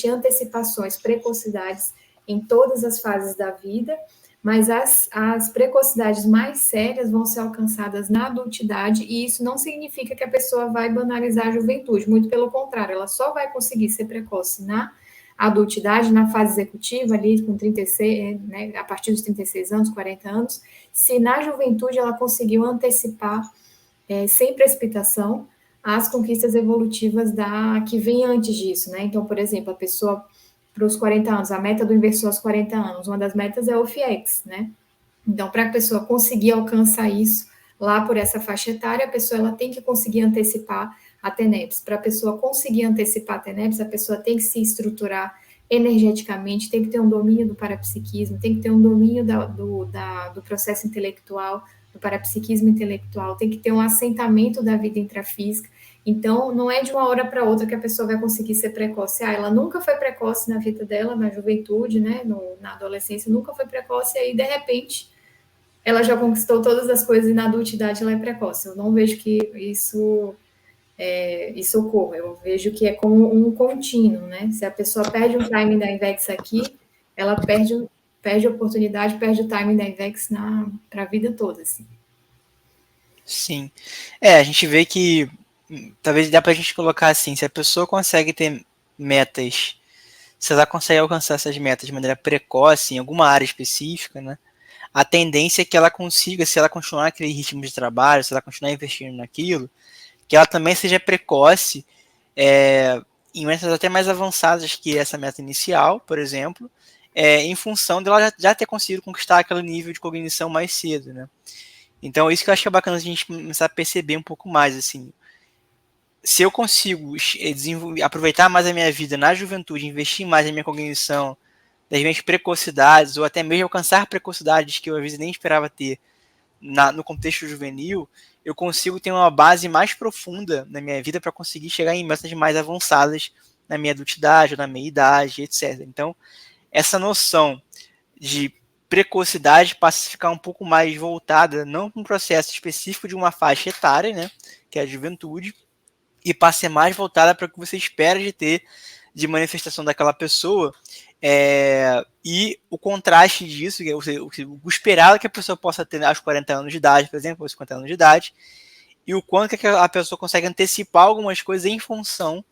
antecipações, precocidades em todas as fases da vida, mas as precocidades mais sérias vão ser alcançadas na adultidade, e isso não significa que a pessoa vai banalizar a juventude, muito pelo contrário, ela só vai conseguir ser precoce na adultidade, na fase executiva, ali com 36, né, a partir dos 36 anos, 40 anos, se na juventude ela conseguiu antecipar, sem precipitação, as conquistas evolutivas que vem antes disso, né? Então, por exemplo, a pessoa para os 40 anos, a meta do inversor aos 40 anos, uma das metas é o FIEX, né? Então, para a pessoa conseguir alcançar isso lá por essa faixa etária, a pessoa ela tem que conseguir antecipar a TENEPS. Para a pessoa conseguir antecipar a TENEPS, a pessoa tem que se estruturar energeticamente, tem que ter um domínio do parapsiquismo, tem que ter um domínio do processo intelectual, do parapsiquismo intelectual, tem que ter um assentamento da vida intrafísica. Então, não é de uma hora para outra que a pessoa vai conseguir ser precoce. Ela nunca foi precoce na vida dela, na juventude, né, na adolescência, nunca foi precoce, e aí, de repente, ela já conquistou todas as coisas e na adultidade ela é precoce. Eu não vejo que isso ocorra. Eu vejo que é como um contínuo, né? Se a pessoa perde um timing da Invex aqui, ela perde a oportunidade, perde o timing da Invex para a vida toda, assim. Sim. A gente vê que talvez dá pra gente colocar assim, se a pessoa consegue ter metas, se ela consegue alcançar essas metas de maneira precoce em alguma área específica, né? A tendência é que ela consiga, se ela continuar aquele ritmo de trabalho, se ela continuar investindo naquilo, que ela também seja precoce em metas até mais avançadas que essa meta inicial, por exemplo, em função dela já ter conseguido conquistar aquele nível de cognição mais cedo, né? Então, isso que eu acho que é bacana a gente começar a perceber um pouco mais, assim, se eu consigo aproveitar mais a minha vida na juventude, investir mais na minha cognição, das minhas precocidades, ou até mesmo alcançar precocidades que eu às vezes nem esperava ter no contexto juvenil, eu consigo ter uma base mais profunda na minha vida para conseguir chegar em metas mais avançadas na minha adultidade, ou na minha idade, etc. Então, essa noção de precocidade passa a ficar um pouco mais voltada, não para um processo específico de uma faixa etária, né, que é a juventude, e passa a ser mais voltada para o que você espera de ter de manifestação daquela pessoa, e o contraste disso, que é o esperado que a pessoa possa ter aos 40 anos de idade, por exemplo, aos 50 anos de idade, e o quanto que a pessoa consegue antecipar algumas coisas em função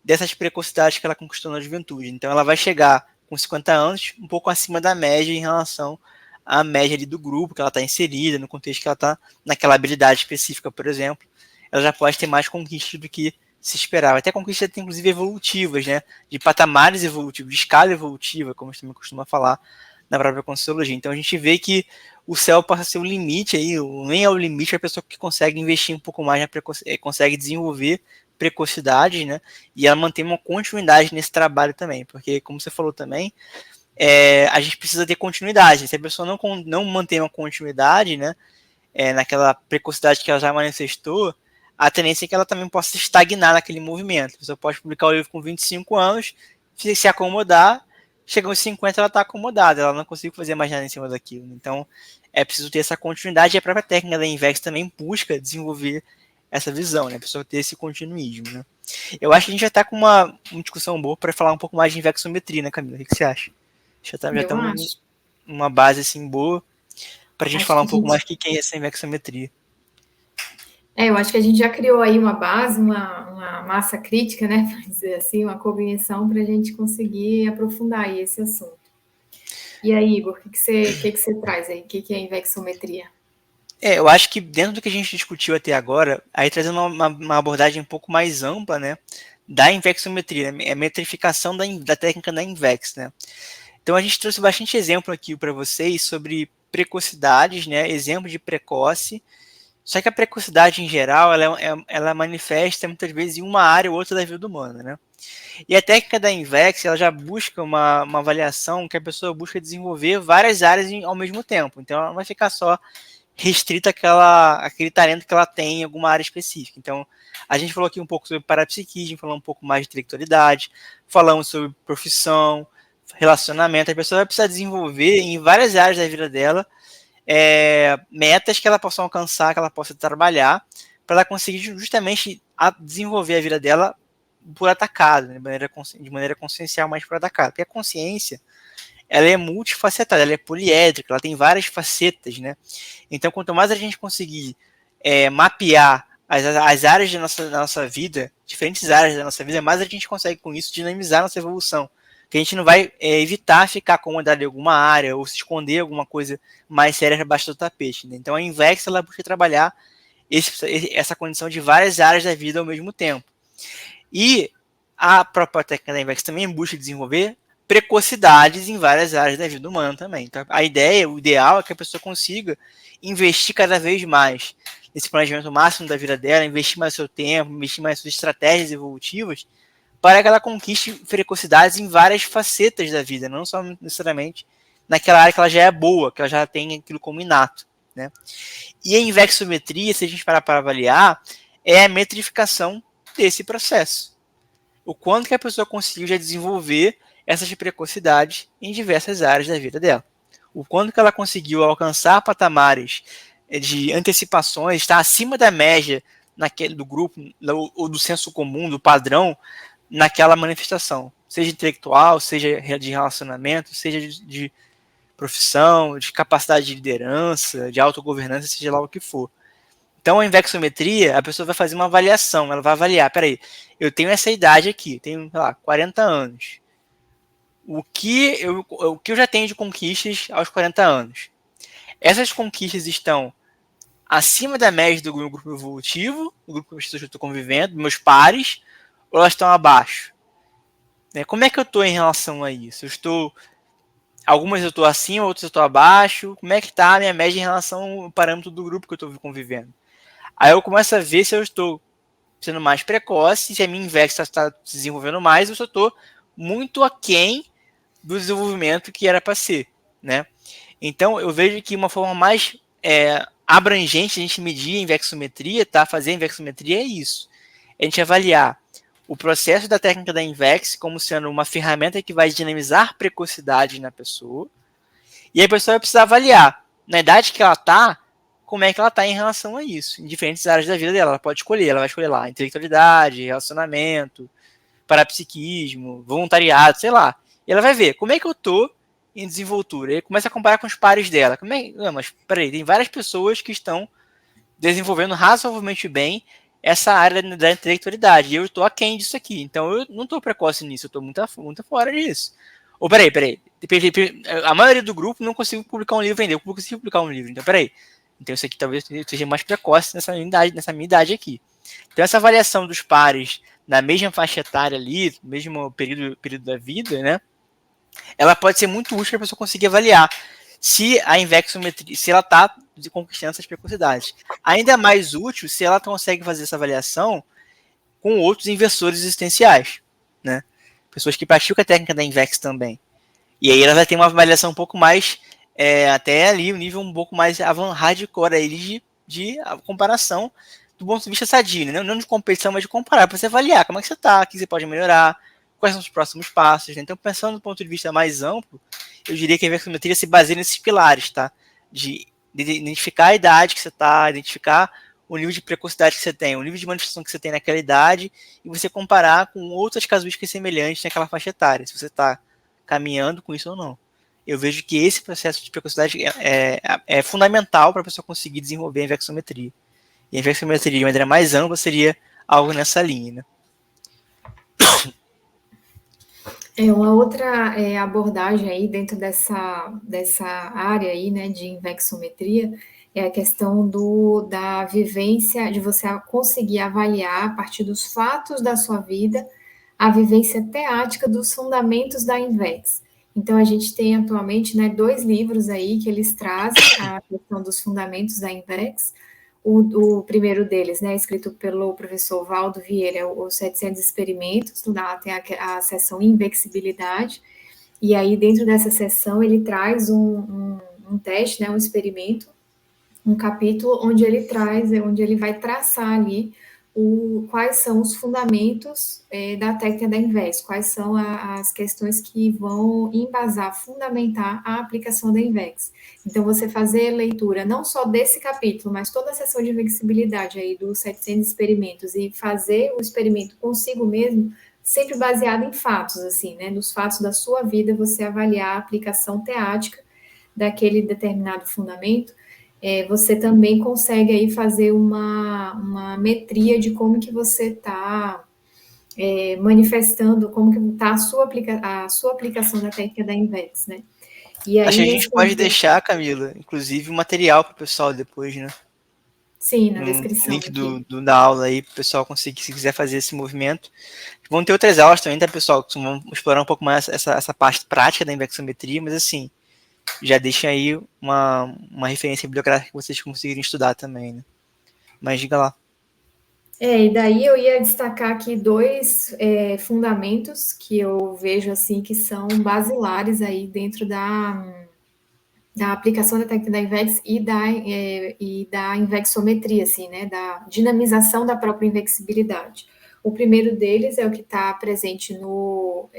dessas precocidades que ela conquistou na juventude. Então ela vai chegar com 50 anos um pouco acima da média em relação à média ali do grupo que ela está inserida, no contexto que ela está naquela habilidade específica, por exemplo, ela já pode ter mais conquistas do que se esperava. Até conquistas, inclusive, evolutivas, né? De patamares evolutivos, de escala evolutiva, como a gente também costuma falar na própria Conscienciologia. Então a gente vê que o céu passa a ser o limite aí, nem é o limite a pessoa que consegue investir um pouco mais, consegue desenvolver precocidade, né? E ela mantém uma continuidade nesse trabalho também, porque, como você falou também, a gente precisa ter continuidade. Se a pessoa não mantém uma continuidade, né, naquela precocidade que ela já manifestou, a tendência é que ela também possa estagnar naquele movimento. A pessoa pode publicar o livro com 25 anos, se acomodar, chega aos 50 ela está acomodada, ela não consegue fazer mais nada em cima daquilo. Então, é preciso ter essa continuidade, e a própria técnica da Invex também busca desenvolver essa visão, né? A pessoa ter esse continuismo, né? Eu acho que a gente já está com uma discussão boa para falar um pouco mais de inversometria, né, Camila? O que você acha? Já Eu estamos acho. numa base assim boa para a gente Acho falar que um a pouco mais gente. do que é essa inversometria. Eu acho que a gente já criou aí uma base, uma massa crítica, né? Para dizer assim, uma cognição para a gente conseguir aprofundar aí esse assunto. E aí, Igor, o que você traz aí? O que é invexometria? Eu acho que dentro do que a gente discutiu até agora, aí trazendo uma abordagem um pouco mais ampla, né, da inversometria, a metrificação da técnica da Invex, né. Então a gente trouxe bastante exemplo aqui para vocês sobre precocidades, né, exemplo de precoce. Só que a precocidade em geral, ela manifesta muitas vezes em uma área ou outra da vida humana, né. E a técnica da Invex, ela já busca uma avaliação que a pessoa busca desenvolver várias áreas ao mesmo tempo. Então ela não vai ficar só restrita aquele talento que ela tem em alguma área específica. Então, a gente falou aqui um pouco sobre parapsiquismo, falou um pouco mais de intelectualidade, falamos sobre profissão, relacionamento. A pessoa vai precisar desenvolver em várias áreas da vida dela metas que ela possa alcançar, que ela possa trabalhar, para ela conseguir justamente desenvolver a vida dela por atacado, né, de maneira consciencial, mas por atacado. Porque a consciência, ela é multifacetada, ela é poliédrica, ela tem várias facetas, né? Então, quanto mais a gente conseguir mapear as áreas da nossa vida, diferentes áreas da nossa vida, mais a gente consegue com isso dinamizar a nossa evolução. Que a gente não vai evitar ficar acomodado em alguma área ou se esconder alguma coisa mais séria abaixo do tapete. Né? Então, a Invex ela busca trabalhar essa condição de várias áreas da vida ao mesmo tempo. E a própria técnica da Invex também busca desenvolver precocidades em várias áreas da vida humana também. Então, a ideia, o ideal é que a pessoa consiga investir cada vez mais nesse planejamento máximo da vida dela, investir mais seu tempo, investir mais suas estratégias evolutivas, para que ela conquiste precocidades em várias facetas da vida, não só necessariamente naquela área que ela já é boa, que ela já tem aquilo como inato. Né? E a inversometria, se a gente parar para avaliar, é a metrificação desse processo. O quanto que a pessoa conseguiu já desenvolver essas precocidades em diversas áreas da vida dela. o quanto que ela conseguiu alcançar patamares de antecipações, está acima da média do grupo, ou do senso comum, do padrão, naquela manifestação, seja intelectual, seja de relacionamento, seja de profissão, de capacidade de liderança, de autogovernança, seja lá o que for. Então, a invexometria, a pessoa vai fazer uma avaliação, ela vai avaliar, peraí, eu tenho essa idade aqui, tenho, sei lá, 40 anos. O que eu já tenho de conquistas aos 40 anos? Essas conquistas estão acima da média do meu grupo evolutivo, do grupo de pessoas que eu estou convivendo, meus pares, ou elas estão abaixo? Como é que eu estou em relação a isso? Algumas eu estou acima, outras eu estou abaixo. Como é que está a minha média em relação ao parâmetro do grupo que eu estou convivendo? Aí eu começo a ver se eu estou sendo mais precoce, se a minha invex está se desenvolvendo mais, ou se eu estou muito aquém do desenvolvimento que era para ser, né? Então, eu vejo que uma forma mais abrangente de a gente medir a invexometria, tá? Fazer a invexometria é isso. A gente avaliar o processo da técnica da Invex como sendo uma ferramenta que vai dinamizar precocidade na pessoa, e a pessoa vai precisar avaliar, na idade que ela está, como é que ela está em relação a isso, em diferentes áreas da vida dela. Ela pode escolher, ela vai escolher lá, intelectualidade, relacionamento, parapsiquismo, voluntariado, sei lá. E ela vai ver como é que eu tô em desenvoltura. E começa a comparar com os pares dela. Como é? Não, mas peraí, tem várias pessoas que estão desenvolvendo razoavelmente bem essa área da intelectualidade. E eu estou aquém disso aqui. Então eu não estou precoce nisso, eu estou muito fora disso. Ou peraí. A maioria do grupo não consigo publicar um livro ainda. Eu consigo publicar um livro. Então peraí. Então isso aqui talvez seja mais precoce nessa minha idade aqui. Então essa avaliação dos pares na mesma faixa etária ali, mesmo período da vida, né? Ela pode ser muito útil para a pessoa conseguir avaliar se a invexometria, se ela está conquistando essas precocidades. Ainda mais útil se ela consegue fazer essa avaliação com outros inversores existenciais, né? Pessoas que praticam a técnica da Invex também. E aí ela vai ter uma avaliação um pouco mais, até ali, um nível um pouco mais hardcore aí de comparação do ponto de vista sadio, né? Não de competição, mas de comparar, para você avaliar como é que você está, o que você pode melhorar, quais são os próximos passos, né? Então, pensando do ponto de vista mais amplo, eu diria que a inversometria se baseia nesses pilares, tá? De identificar a idade que você está, identificar o nível de precocidade que você tem, o nível de manifestação que você tem naquela idade, e você comparar com outras casuísticas semelhantes naquela faixa etária, se você está caminhando com isso ou não. Eu vejo que esse processo de precocidade é fundamental para a pessoa conseguir desenvolver a inversometria. E a inversometria de maneira mais ampla seria algo nessa linha, né? Uma outra abordagem aí dentro dessa área aí, né, de invexometria, é a questão da vivência, de você conseguir avaliar, a partir dos fatos da sua vida, a vivência teática dos fundamentos da Invex. Então, a gente tem atualmente, né, 2 livros aí que eles trazem a questão dos fundamentos da Invex. O primeiro deles, né, escrito pelo professor Valdo Vieira, é os 700 experimentos, lá tem a seção invexibilidade, e aí dentro dessa seção ele traz um teste, né, um experimento, um capítulo onde ele vai traçar ali quais são os fundamentos da técnica da Invex, quais são as questões que vão embasar, fundamentar a aplicação da Invex. Então, você fazer leitura não só desse capítulo, mas toda a sessão de invexibilidade aí dos 700 experimentos e fazer o experimento consigo mesmo, sempre baseado em fatos, assim, né? Nos fatos da sua vida, você avaliar a aplicação teática daquele determinado fundamento, você também consegue aí fazer uma metria de como que você está manifestando, como que está a sua aplicação da técnica da Invex, né? E Acho aí, que a nesse gente pode contexto, deixar, Camila, inclusive, o material para o pessoal depois, né? sim, na No descrição link aqui. da aula aí, para o pessoal conseguir, se quiser fazer esse movimento. Vão ter outras aulas também, tá, pessoal? Que vão explorar um pouco mais essa parte prática da invexometria, mas assim, já deixa aí uma referência bibliográfica que vocês conseguirem estudar também, né? Mas diga lá. E daí eu ia destacar aqui 2 fundamentos que eu vejo assim que são basilares aí dentro da aplicação da técnica da INVEX e da invexometria, assim, né, da dinamização da própria invexibilidade. O primeiro deles é o que está presente no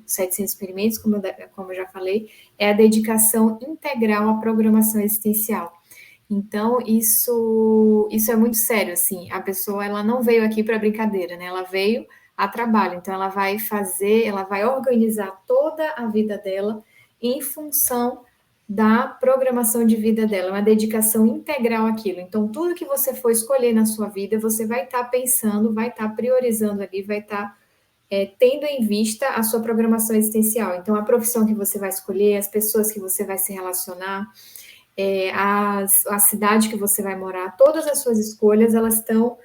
700 experimentos, como eu já falei, é a dedicação integral à programação existencial. Então, isso é muito sério, assim, a pessoa, ela não veio aqui para brincadeira, né, ela veio a trabalho, então ela vai organizar toda a vida dela em função da programação de vida dela, uma dedicação integral àquilo. Então, tudo que você for escolher na sua vida, você vai estar pensando, vai estar priorizando ali, vai estar tendo em vista a sua programação existencial. Então, a profissão que você vai escolher, as pessoas que você vai se relacionar, a cidade que você vai morar, todas as suas escolhas, elas estão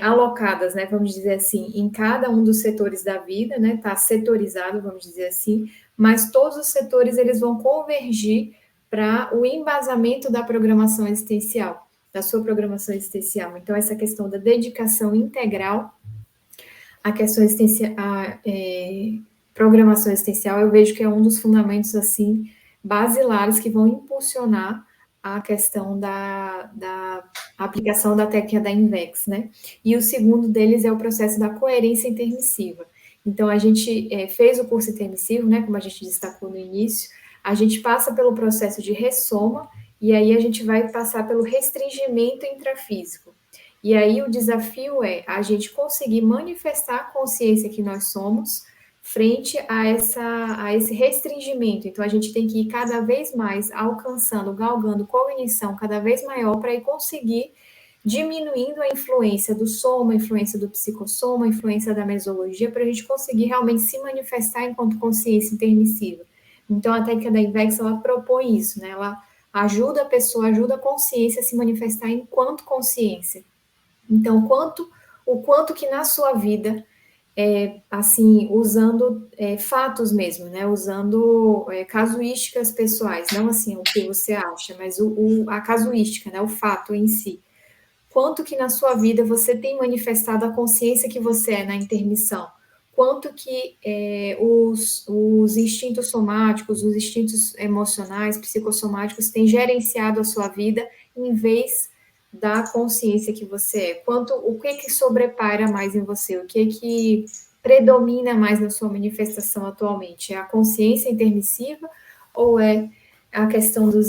alocadas, né, vamos dizer assim, em cada um dos setores da vida, né, está setorizado, vamos dizer assim, mas todos os setores, eles vão convergir para o embasamento da programação existencial, da sua programação existencial. Então, essa questão da dedicação integral à questão existencial, programação existencial, eu vejo que é um dos fundamentos, assim, basilares que vão impulsionar a questão da aplicação da técnica da INVEX, né? E o segundo deles é o processo da coerência intermissiva. Então, a gente fez o curso intermissivo, né? Como a gente destacou no início, a gente passa pelo processo de ressoma e aí a gente vai passar pelo restringimento intrafísico. E aí o desafio é a gente conseguir manifestar a consciência que nós somos frente a esse restringimento. Então, a gente tem que ir cada vez mais alcançando, galgando cognição cada vez maior para ir conseguir diminuindo a influência do soma, a influência do psicossoma, a influência da mesologia, para a gente conseguir realmente se manifestar enquanto consciência intermissiva. Então, a técnica da INVEX, ela propõe isso, né? Ela ajuda a pessoa, ajuda a consciência a se manifestar enquanto consciência. Então, o quanto que na sua vida assim, usando fatos mesmo, né? Usando casuísticas pessoais, não assim o que você acha, mas a casuística, né? O fato em si. Quanto que na sua vida você tem manifestado a consciência que você é na intermissão? Quanto que os instintos somáticos, os instintos emocionais, psicossomáticos têm gerenciado a sua vida em vez da consciência que você é? O que sobrepaira mais em você? O que predomina mais na sua manifestação atualmente? É a consciência intermissiva ou é a questão do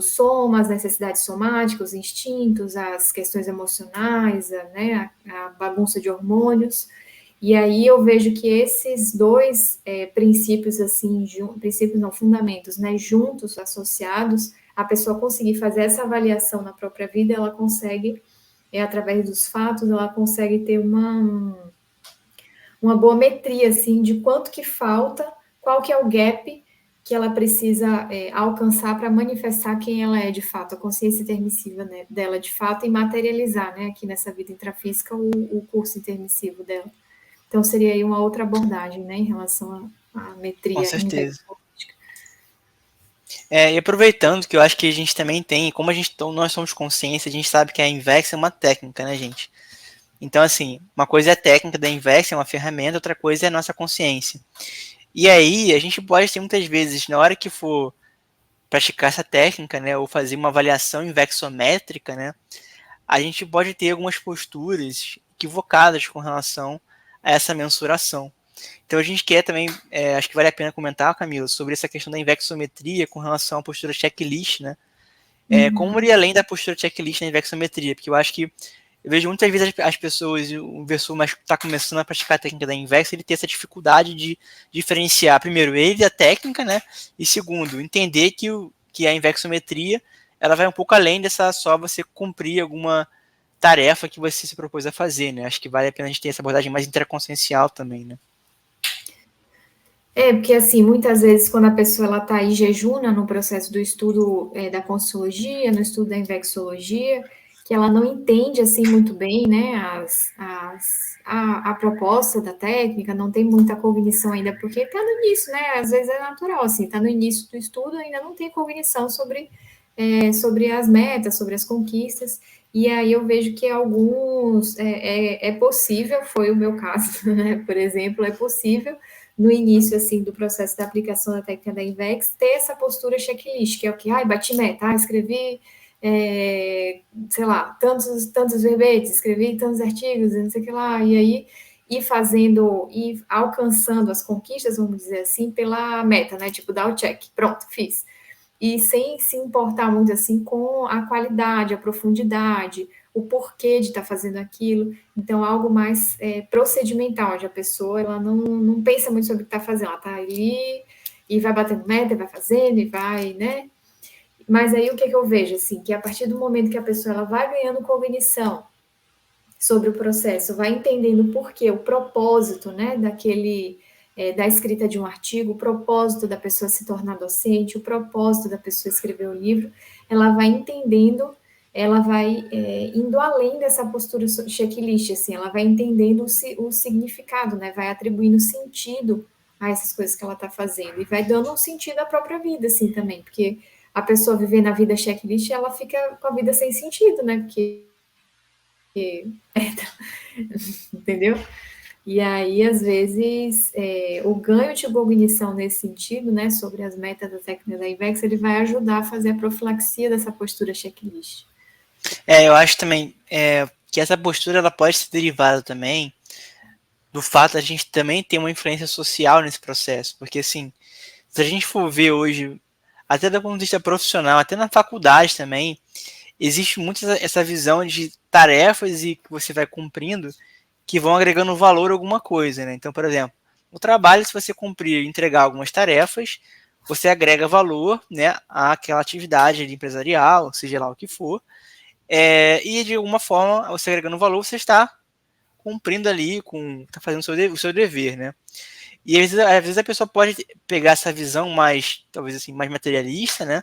soma, as necessidades somáticas, os instintos, as questões emocionais, a bagunça de hormônios? E aí eu vejo que esses dois princípios, assim, princípios não, fundamentos, né, juntos, associados, a pessoa conseguir fazer essa avaliação na própria vida, ela consegue, através dos fatos, ela consegue ter uma boa metria, assim, de quanto que falta, qual que é o gap que ela precisa alcançar para manifestar quem ela é de fato, a consciência intermissiva, né, dela de fato, e materializar, né, aqui nessa vida intrafísica, o curso intermissivo dela. Então, seria aí uma outra abordagem, né, em relação à metria. Com certeza. E aproveitando que eu acho que a gente também tem, como nós somos consciência, a gente sabe que a Invex é uma técnica, né, gente? Então, assim, uma coisa é a técnica da Invex, é uma ferramenta, outra coisa é a nossa consciência. E aí, a gente pode ter muitas vezes, na hora que for praticar essa técnica, né, ou fazer uma avaliação inversométrica, né, a gente pode ter algumas posturas equivocadas com relação a essa mensuração. Então a gente quer também, acho que vale a pena comentar, Camila, sobre essa questão da inversometria com relação à postura checklist, né? Como ir além da postura checklist na inversometria, porque eu acho que eu vejo muitas vezes as pessoas, o inversor mais está começando a praticar a técnica da inversa, ele tem essa dificuldade de diferenciar, primeiro, ele a técnica, né? E segundo, entender que a inversometria ela vai um pouco além dessa só você cumprir alguma tarefa que você se propôs a fazer, né? Acho que vale a pena a gente ter essa abordagem mais intraconsciencial também, né? Porque assim, muitas vezes quando a pessoa ela está aí jejuna no processo do estudo da consciologia, no estudo da invexologia, que ela não entende assim muito bem, né, a proposta da técnica, não tem muita cognição ainda, porque está no início, né, às vezes é natural, assim, está no início do estudo, ainda não tem cognição sobre as metas, sobre as conquistas, e aí eu vejo que alguns, é possível, foi o meu caso, né, por exemplo, é possível no início, assim, do processo da aplicação da técnica da INVEX, ter essa postura checklist, que é o que, bati meta, escrevi sei lá, tantos verbetes, escrevi tantos artigos, não sei o que lá, e aí e alcançando as conquistas, vamos dizer assim, pela meta, né? Tipo, dar o check, pronto, fiz. E sem se importar muito assim com a qualidade, a profundidade, o porquê de estar fazendo aquilo. Então, algo mais procedimental, onde a pessoa ela não pensa muito sobre o que está fazendo, ela está ali e vai batendo meta, vai fazendo e vai, né? Mas aí o que eu vejo, assim, que a partir do momento que a pessoa ela vai ganhando cognição sobre o processo, vai entendendo o porquê, o propósito, né, da escrita de um artigo, o propósito da pessoa se tornar docente, o propósito da pessoa escrever o livro, ela vai entendendo, ela vai indo além dessa postura checklist, assim, ela vai entendendo o significado, né, vai atribuindo sentido a essas coisas que ela está fazendo e vai dando um sentido à própria vida, assim, também, porque a pessoa viver na vida checklist, ela fica com a vida sem sentido, né, porque entendeu? E aí, às vezes, o ganho de cognição nesse sentido, né, sobre as metas da técnica da IVEX, ele vai ajudar a fazer a profilaxia dessa postura checklist. Eu acho também que essa postura ela pode ser derivada também do fato de a gente também ter uma influência social nesse processo, porque assim, se a gente for ver hoje, até do ponto de vista profissional, até na faculdade também, existe muito essa visão de tarefas e que você vai cumprindo que vão agregando valor a alguma coisa, né? Então, por exemplo, o trabalho, se você cumprir e entregar algumas tarefas, você agrega valor, né, àquela atividade empresarial, seja lá o que for, e de alguma forma, você agregando valor, você está cumprindo ali, está fazendo o seu dever, né? E às vezes a pessoa pode pegar essa visão mais, talvez assim, mais materialista, né?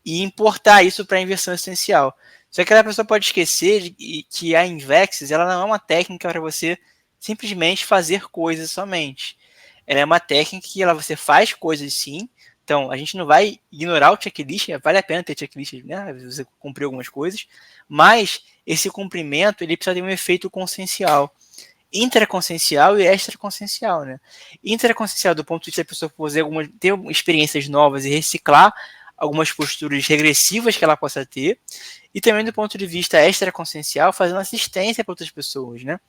E importar isso para a inversão essencial. Só que a pessoa pode esquecer que a Invex ela não é uma técnica para você simplesmente fazer coisas somente. Ela é uma técnica que você faz coisas sim. Então, a gente não vai ignorar o checklist, vale a pena ter checklist, né? Você cumpriu algumas coisas, mas esse cumprimento ele precisa ter um efeito consciencial, intraconsciencial e extraconsciencial, né? Intraconsciencial do ponto de vista da pessoa fazer ter experiências novas e reciclar algumas posturas regressivas que ela possa ter, e também do ponto de vista extraconsciencial, fazendo assistência para outras pessoas, né?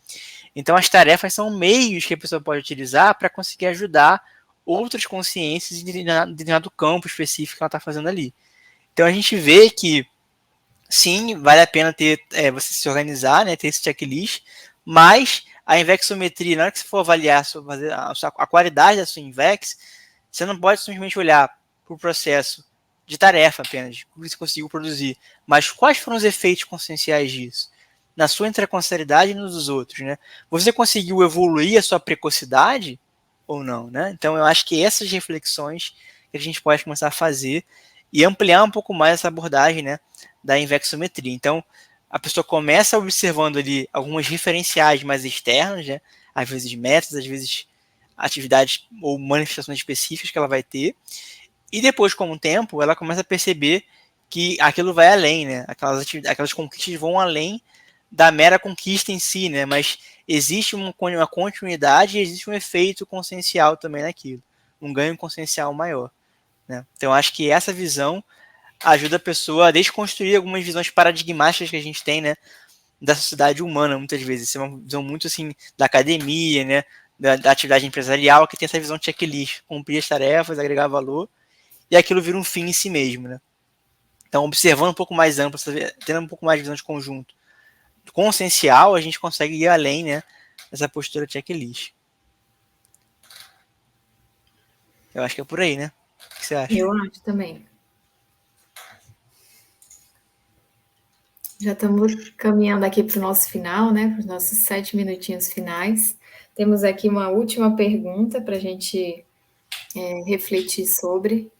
Então as tarefas são meios que a pessoa pode utilizar para conseguir ajudar outras consciências em determinado campo específico que ela está fazendo ali. Então a gente vê que sim, vale a pena ter você se organizar, né, ter esse checklist, mas a invexometria, na hora que você for avaliar a qualidade da sua invex, você não pode simplesmente olhar para o processo de tarefa apenas, o que você conseguiu produzir, mas quais foram os efeitos conscienciais disso? Na sua intraconscialidade e nos dos outros, né? Você conseguiu evoluir a sua precocidade ou não, né? Então eu acho que essas reflexões que a gente pode começar a fazer e ampliar um pouco mais essa abordagem, né, da invexometria. Então, a pessoa começa observando ali algumas referenciais mais externas, né, às vezes metas, às vezes atividades ou manifestações específicas que ela vai ter, e depois, com o tempo, ela começa a perceber que aquilo vai além, né, aquelas conquistas vão além da mera conquista em si, né, mas existe uma continuidade e existe um efeito consciencial também naquilo, um ganho consciencial maior, né? Então, acho que essa visão ajuda a pessoa a desconstruir algumas visões paradigmáticas que a gente tem, né, da sociedade humana, muitas vezes. Isso é uma visão muito, assim, da academia, né, da atividade empresarial, que tem essa visão checklist, cumprir as tarefas, agregar valor, e aquilo vira um fim em si mesmo, né. Então, observando um pouco mais amplo, tendo um pouco mais de visão de conjunto consciencial, a gente consegue ir além, né, dessa postura checklist. Eu acho que é por aí, né? O que você acha? Eu acho também. Já estamos caminhando aqui para o nosso final, né? Para os nossos 7 minutinhos finais. Temos aqui uma última pergunta para a gente refletir sobre,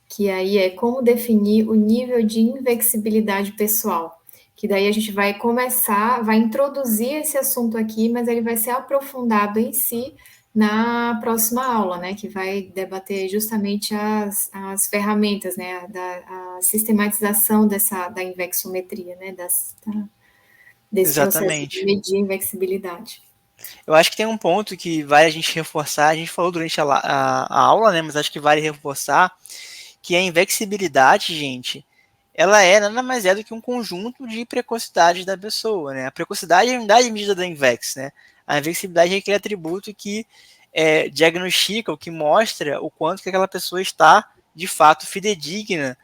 que aí é como definir o nível de invexibilidade pessoal. Que daí a gente vai começar, vai introduzir esse assunto aqui, mas ele vai ser aprofundado em si na próxima aula, né? Que vai debater justamente as ferramentas, né? A sistematização da invexometria, né? Desse processo de Exatamente. medir invexibilidade. Eu acho que tem um ponto que vale a gente reforçar, a gente falou durante a aula, né, mas acho que vale reforçar, que a invexibilidade, gente, ela nada mais do que um conjunto de precocidades da pessoa, né? A precocidade é a unidade de medida da INVEX, né? A invexibilidade é aquele atributo que diagnostica, o que mostra o quanto que aquela pessoa está, de fato, fidedigna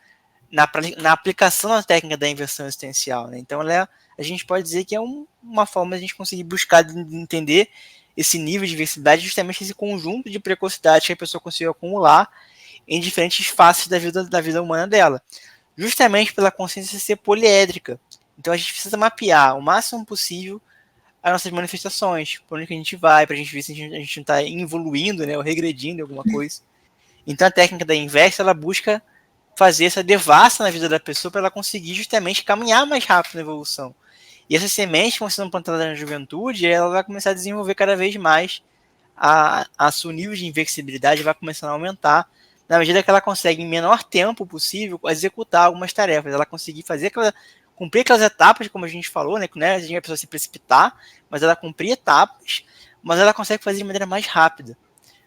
na aplicação da técnica da inversão existencial, né? Então, a gente pode dizer que é uma forma de a gente conseguir buscar de entender esse nível de invexibilidade, justamente esse conjunto de precocidades que a pessoa conseguiu acumular em diferentes faces da vida humana dela, justamente pela consciência ser poliédrica. Então a gente precisa mapear o máximo possível as nossas manifestações, por onde que a gente vai, para a gente ver se a gente não está evoluindo, né, ou regredindo em alguma coisa. Então a técnica da inversa, ela busca fazer essa devassa na vida da pessoa para ela conseguir justamente caminhar mais rápido na evolução. E essas sementes que vão sendo plantadas na juventude, ela vai começar a desenvolver cada vez mais a seu nível de invexibilidade vai começando a aumentar na medida que ela consegue, em menor tempo possível, executar algumas tarefas. Ela conseguir cumprir aquelas etapas, como a gente falou, né? Que não é a gente vai precisar se precipitar, mas ela cumprir etapas, mas ela consegue fazer de maneira mais rápida.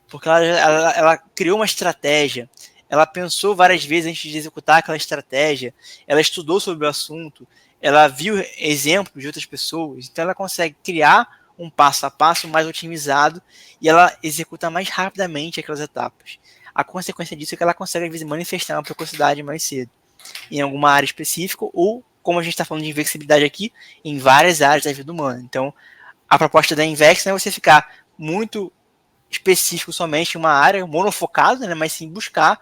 Porque ela criou uma estratégia, ela pensou várias vezes antes de executar aquela estratégia, ela estudou sobre o assunto, ela viu exemplos de outras pessoas, então ela consegue criar um passo a passo mais otimizado e ela executa mais rapidamente aquelas etapas. A consequência disso é que ela consegue, às vezes, manifestar uma precocidade mais cedo, em alguma área específica, ou, como a gente está falando de invexibilidade aqui, em várias áreas da vida humana. Então, a proposta da Invex não é você ficar muito específico somente em uma área, monofocado, né, mas sim buscar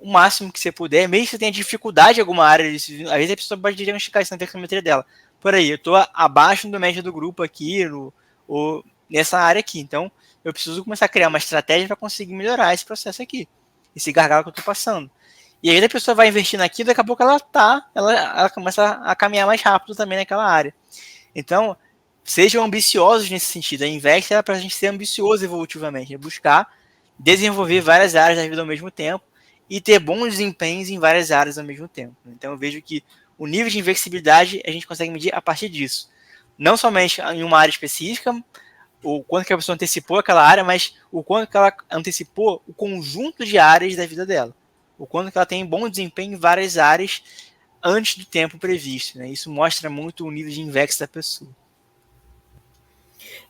o máximo que você puder, mesmo que você tenha dificuldade em alguma área, às vezes a pessoa pode diagnosticar isso na veximetria dela. Por aí, eu estou abaixo do médio do grupo aqui, ou nessa área aqui, então eu preciso começar a criar uma estratégia para conseguir melhorar esse processo aqui, esse gargalo que eu estou passando. E aí a pessoa vai investir naquilo, daqui a pouco ela começa a caminhar mais rápido também naquela área. Então, sejam ambiciosos nesse sentido. A Invex é para a gente ser ambicioso evolutivamente, é buscar desenvolver várias áreas da vida ao mesmo tempo e ter bons desempenhos em várias áreas ao mesmo tempo. Então eu vejo que o nível de invexibilidade a gente consegue medir a partir disso. Não somente em uma área específica, o quanto que a pessoa antecipou aquela área, mas o quanto que ela antecipou o conjunto de áreas da vida dela. O quanto que ela tem bom desempenho em várias áreas antes do tempo previsto. Né? Isso mostra muito o nível de invex da pessoa.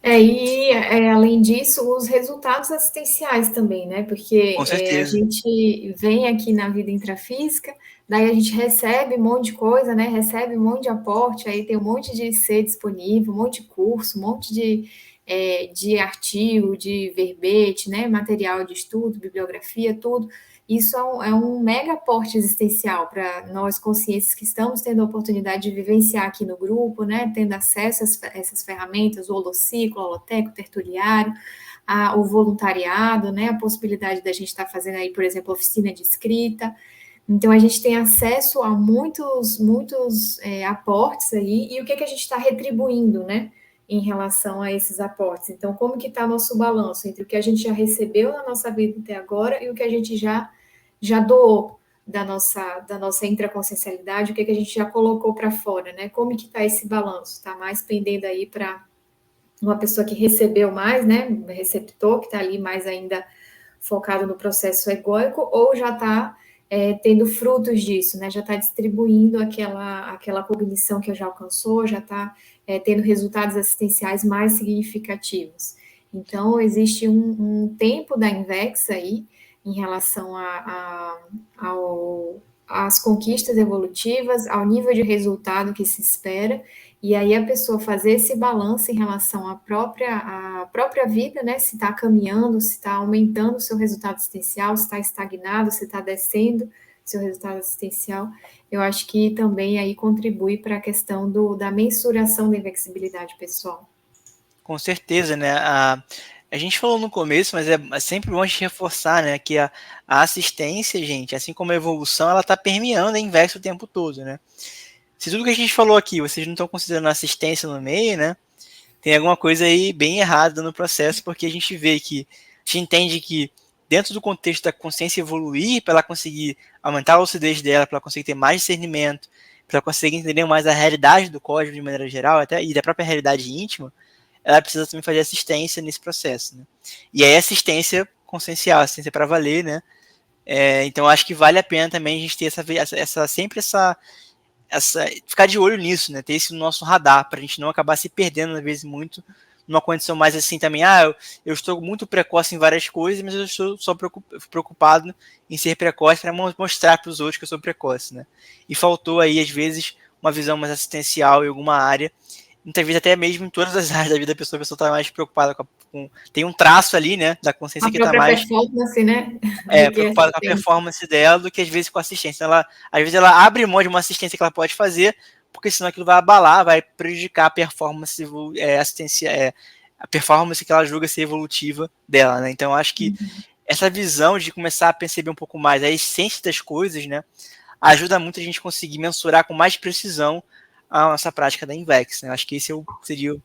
Além disso, os resultados assistenciais também, né? Porque a gente vem aqui na vida intrafísica, daí a gente recebe um monte de coisa, né? Recebe um monte de aporte, aí tem um monte de C disponível, um monte de curso, um monte de artigo, de verbete, né? Material de estudo, bibliografia, tudo. Isso é um mega aporte existencial para nós conscientes que estamos tendo a oportunidade de vivenciar aqui no grupo, né, tendo acesso a essas ferramentas, o holociclo, o holoteco, o tertuliário, o voluntariado, né, a possibilidade da gente estar fazendo aí, por exemplo, oficina de escrita. Então, a gente tem acesso a muitos aportes aí, e o que a gente está retribuindo, né, em relação a esses aportes. Então, como que está nosso balanço entre o que a gente já recebeu na nossa vida até agora e o que a gente já doou da nossa intraconsciencialidade, o que a gente já colocou para fora, né? Como que está esse balanço? Está mais pendendo aí para uma pessoa que recebeu mais, né? Receptor, que está ali mais ainda focado no processo egóico, ou já está tendo frutos disso, né? Já está distribuindo aquela cognição que já alcançou, já está tendo resultados assistenciais mais significativos. Então, existe um tempo da Invex aí, em relação às conquistas evolutivas, ao nível de resultado que se espera, e aí a pessoa fazer esse balanço em relação à própria vida, né? Se está caminhando, se está aumentando o seu resultado assistencial, se está estagnado, se está descendo seu resultado assistencial, eu acho que também aí contribui para a questão da mensuração da invexibilidade pessoal. Com certeza, né? A gente falou no começo, mas é sempre bom a gente reforçar, né? Que a assistência, gente, assim como a evolução, ela está permeando a Invex o tempo todo, né? Se tudo que a gente falou aqui, vocês não estão considerando assistência no meio, né? Tem alguma coisa aí bem errada no processo, porque a gente vê que, a gente entende que dentro do contexto da consciência evoluir, para ela conseguir aumentar a lucidez dela, para ela conseguir ter mais discernimento, para ela conseguir entender mais a realidade do código de maneira geral, até e da própria realidade íntima, ela precisa também fazer assistência nesse processo, né? E aí assistência consciencial, assistência para valer, né? Então, acho que vale a pena também a gente ter sempre ficar de olho nisso, né? Ter isso no nosso radar, para a gente não acabar se perdendo, às vezes, muito numa condição mais assim também. Eu estou muito precoce em várias coisas, mas eu estou só preocupado em ser precoce para mostrar para os outros que eu sou precoce, né? E faltou aí, às vezes, uma visão mais assistencial em alguma área. Muitas vezes, até mesmo em todas as áreas da vida, a pessoa está mais preocupada tem um traço ali, né, da consciência A que está própria mais performance, né? Do que preocupada com a assistência. performance dela do que às vezes com a assistência. Às vezes ela abre mão de uma assistência que ela pode fazer, porque senão aquilo vai abalar, vai prejudicar a performance a performance que ela julga ser evolutiva dela, né? Então, eu acho que essa visão de começar a perceber um pouco mais a essência das coisas, né, ajuda muito a gente conseguir mensurar com mais precisão a nossa prática da Invex, né? Acho que esse seria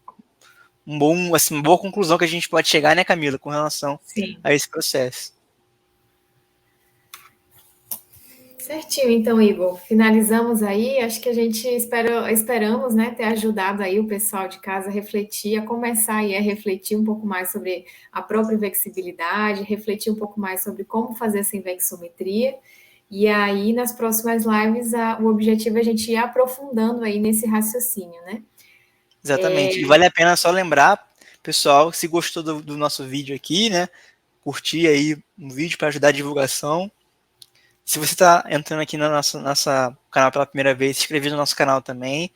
uma boa conclusão que a gente pode chegar, né, Camila, com relação Sim. a esse processo. Certinho, então, Igor. Finalizamos aí. Acho que a gente esperamos, né, ter ajudado aí o pessoal de casa a refletir, a começar aí a refletir um pouco mais sobre a própria invexibilidade, refletir um pouco mais sobre como fazer essa invexometria. E aí, nas próximas lives, o objetivo é a gente ir aprofundando aí nesse raciocínio, né? Exatamente. E vale a pena só lembrar, pessoal, se gostou do nosso vídeo aqui, né? Curtir aí um vídeo para ajudar a divulgação. Se você está entrando aqui no nosso canal pela primeira vez, se inscrever no nosso canal também.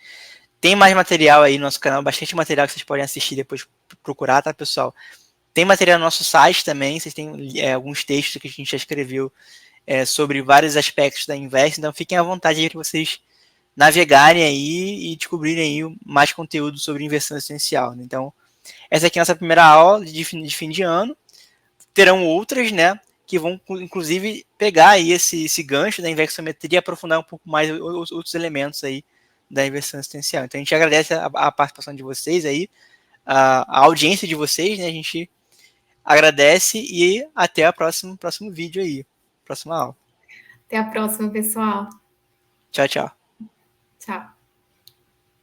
Tem mais material aí no nosso canal, bastante material que vocês podem assistir depois procurar, tá, pessoal? Tem material no nosso site também, vocês têm alguns textos que a gente já escreveu sobre vários aspectos da Invest, então fiquem à vontade aí para vocês navegarem aí e descobrirem aí mais conteúdo sobre inversão essencial. Né? Então, essa aqui é a nossa primeira aula de fim de ano. Terão outras, né, que vão, inclusive, pegar aí esse gancho da inversometria e aprofundar um pouco mais os outros elementos aí da inversão existencial. Então, a gente agradece a participação de vocês aí, a audiência de vocês, né, a gente agradece e até o próximo vídeo aí, próxima aula. Até a próxima, pessoal. Tchau, tchau. Tchau.